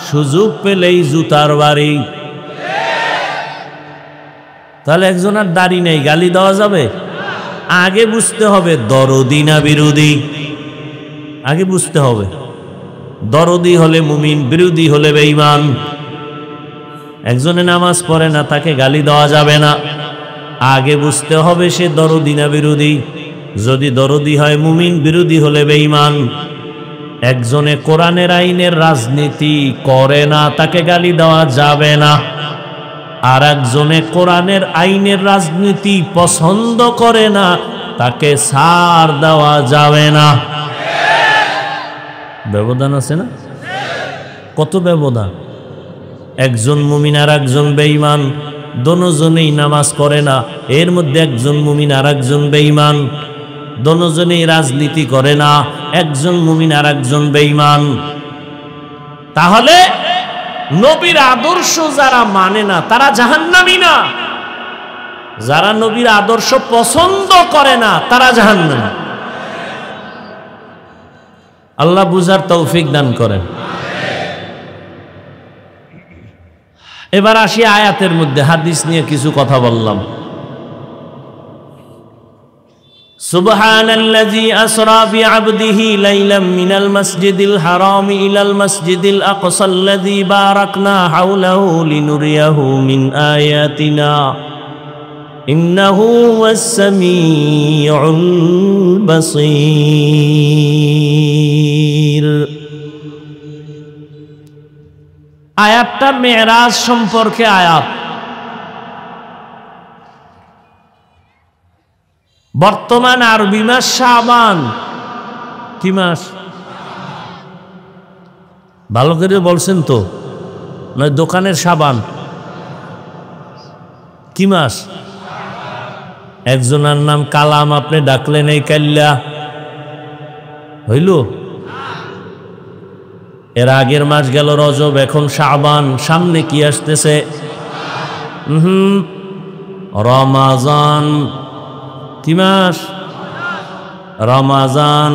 সুযোগ পেলেই জুতার বাড়ি। তাহলে একজনের দাড়ি নেই, গালি দেওয়া যাবে? আগে বুঝতে হবে দরদি না বিরোধী, আগে বুঝতে হবে। দরদি হলে মুমিন, বিরোধী হলে বেঈমান। একজনে নামাজ পড়ে না তাকে গালি দেওয়া যাবে না, আগে বুঝতে হবে সে দরদি না বিরোধী। যদি দরদি হয় মুমিন, বিরোধী হলে বেঈমান। একজনে কোরআনের আইনের রাজনীতি করে না তাকে গালি দেওয়া যাবে না, আর একজনে কোরআনের আইনের রাজনীতি পছন্দ করে না তাকে ছাড় দেওয়া যাবে না। ব্যবধান আছে না? কত ব্যবধান! একজন মুমিন আর একজন বেঈমান, দোনোজনেই নামাজ করে না, এর মধ্যে একজন মুমিন আর একজন বেঈমান। দোনোজনেই রাজনীতি করে না, একজন মুমিন আর একজন বেঈমান। তাহলে নবীর আদর্শ যারা মানে না তারা জাহান্নামী না, যারা নবীর আদর্শ পছন্দ করে না তারা জাহান্নামী। আল্লাহ বুঝার তৌফিক দান করেন। এবার আসি আয়াতের মধ্যে, হাদিস নিয়ে কিছু কথা বললাম। সুবহানাল্লাযী আসরা বিআবদিহি লাইলাম মিনাল মাসজিদিল হারাম ইলাল মাসজিদিল আকসাল্লাযী বারাকনা হাওলাহু লিনুরিয়াহু মিন আয়াতিনা ইন্নাহু হুয়াস সামিউল বাসীর। আয়াতটা মেরাজ সম্পর্কে আয়াত। বর্তমান আরবি মাস শাবান। কি মাস? ভালো করে বলছেন তো, নয় দোকানের সাবান। কি মাস? একজনের নাম কালাম, আপনি ডাকলেন এই কাল্লা, হইল? এর আগের মাস গেল রজব, এখন শাবান, সামনে কি আসতেছে? রমাজান। কি মাস? রমাজান।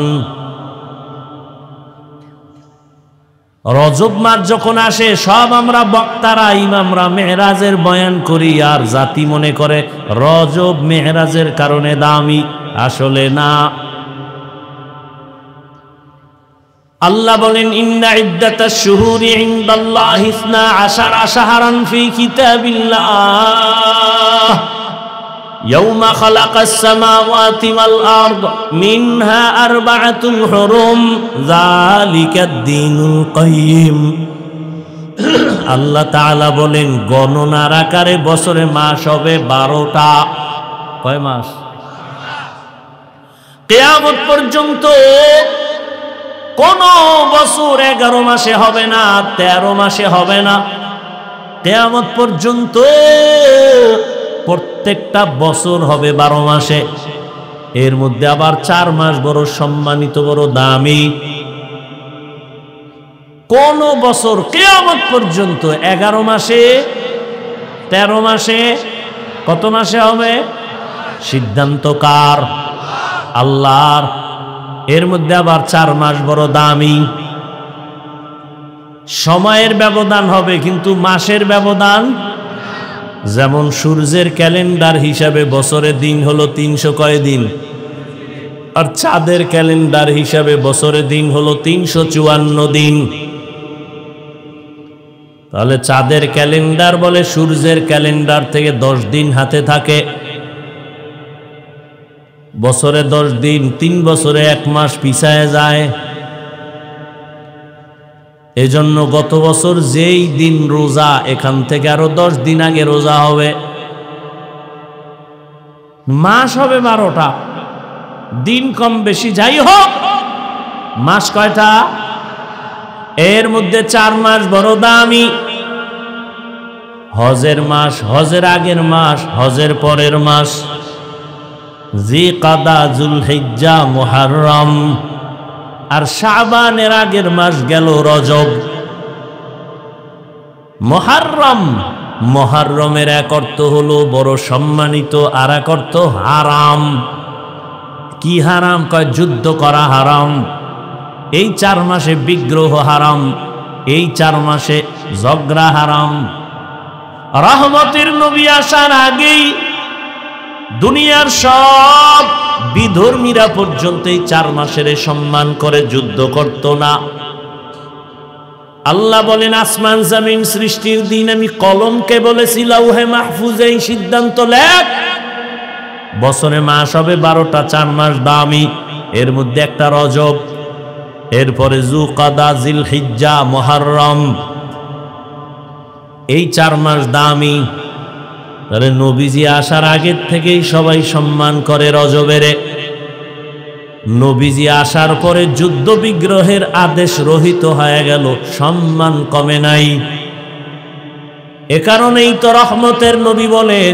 রজব মাস যখন আসে সব আমরা বক্তারা, ইমামরা মেহরাজের বয়ান করি, আর জাতি মনে করে রজব মেহরাজের কারণে দামি। আসলে না। আল্লাহ বলেন ইন্না ইদ্দাতাশ শুহুরি ইনদাল্লাহি 12 শাহরান ফি কিতাবিল্লাহ ইয়াওমা খালাকাস সামাওয়াতি ওয়াল আরদ মিনহা আরবাআতুন হুরুম যালিকাদ দীনুল কাইয়্যিম। আল্লাহ তাআলা বলেন গণনার আকারে বছরে মাস হবে 12টা। কয় মাস? কিয়ামত পর্যন্ত কোন বছর 11 মাসে হবে না, 13 মাসে হবে না। কিয়ামত পর্যন্ত প্রত্যেকটা বছর হবে 12 মাসে। এর মধ্যে আবার 4 মাস বড় সম্মানিত, বড় দামি। কোন বছর কিয়ামত পর্যন্ত 11 মাসে, 13 মাসে, কত মাসে হবে? সিদ্ধান্ত কার? আল্লাহর। এর মধ্যে আবার 4 মাস বড় দামি। সময়ের ব্যবধান হবে কিন্তু মাসের ব্যবধান। যেমন সূর্যের ক্যালেন্ডার হিসাবে বছরের দিন হলো 300 কয় দিন, আর চাঁদের ক্যালেন্ডার হিসাবে বছরের দিন হলো 354 দিন। তাহলে চাঁদের ক্যালেন্ডার বলে সূর্যের ক্যালেন্ডার থেকে 10 দিন হাতে থাকে। বছরে 10 দিন, 3 বছরে 1 মাস পিছায় যায়। এজন্য গত বছর যেই দিন রোজা, এখান থেকে আরো 10 দিন আগে রোজা হবে। মাস হবে 12টা। দিন কম বেশি যাই হোক, মাস কয়টা? এর মধ্যে 4 মাস বড় দামি। হজের মাস, হজের আগের মাস, হজের পরের মাস, জিকাদা, যুলহিজ্জা, মুহররম। আর শাবানের আগের মাস গেল রজব। মুহররম, মুহররমের এক অর্থ হলো বড় সম্মানিত, আর এক অর্থ হারাম। কি হারাম? কয় যুদ্ধ করা হারাম। এই 4 মাসে বিগ্রহ হারাম, এই 4 মাসে ঝগড়া হারাম। রহমতের নবী আসার আগেই দুনিয়ার সব বিধর্মীরা পর্যন্ত এই 4 মাসের সম্মান করে, যুদ্ধ করত না। আল্লাহ বলেন, আসমান জমিন সৃষ্টির দিন আমি কলমকে বলেছি লাউহে মাহফুজে এই সিদ্ধান্ত লেখ, বছরে মাস হবে 12টা, 4 মাস দামি, এর মধ্যে একটা রজব, এরপরে যুলকাদা, জিলহিজ্জা, মুহররম। এই 4 মাস দামি। তাহলে নবীজি আসার আগের থেকেই সবাই সম্মান করে রজবেরে। নবীজি আসার পরে যুদ্ধ বিগ্রহের আদেশ রহিত হয়ে গেল, সম্মান কমে নাই। এ কারণেই তো রহমতের নবী বলেন,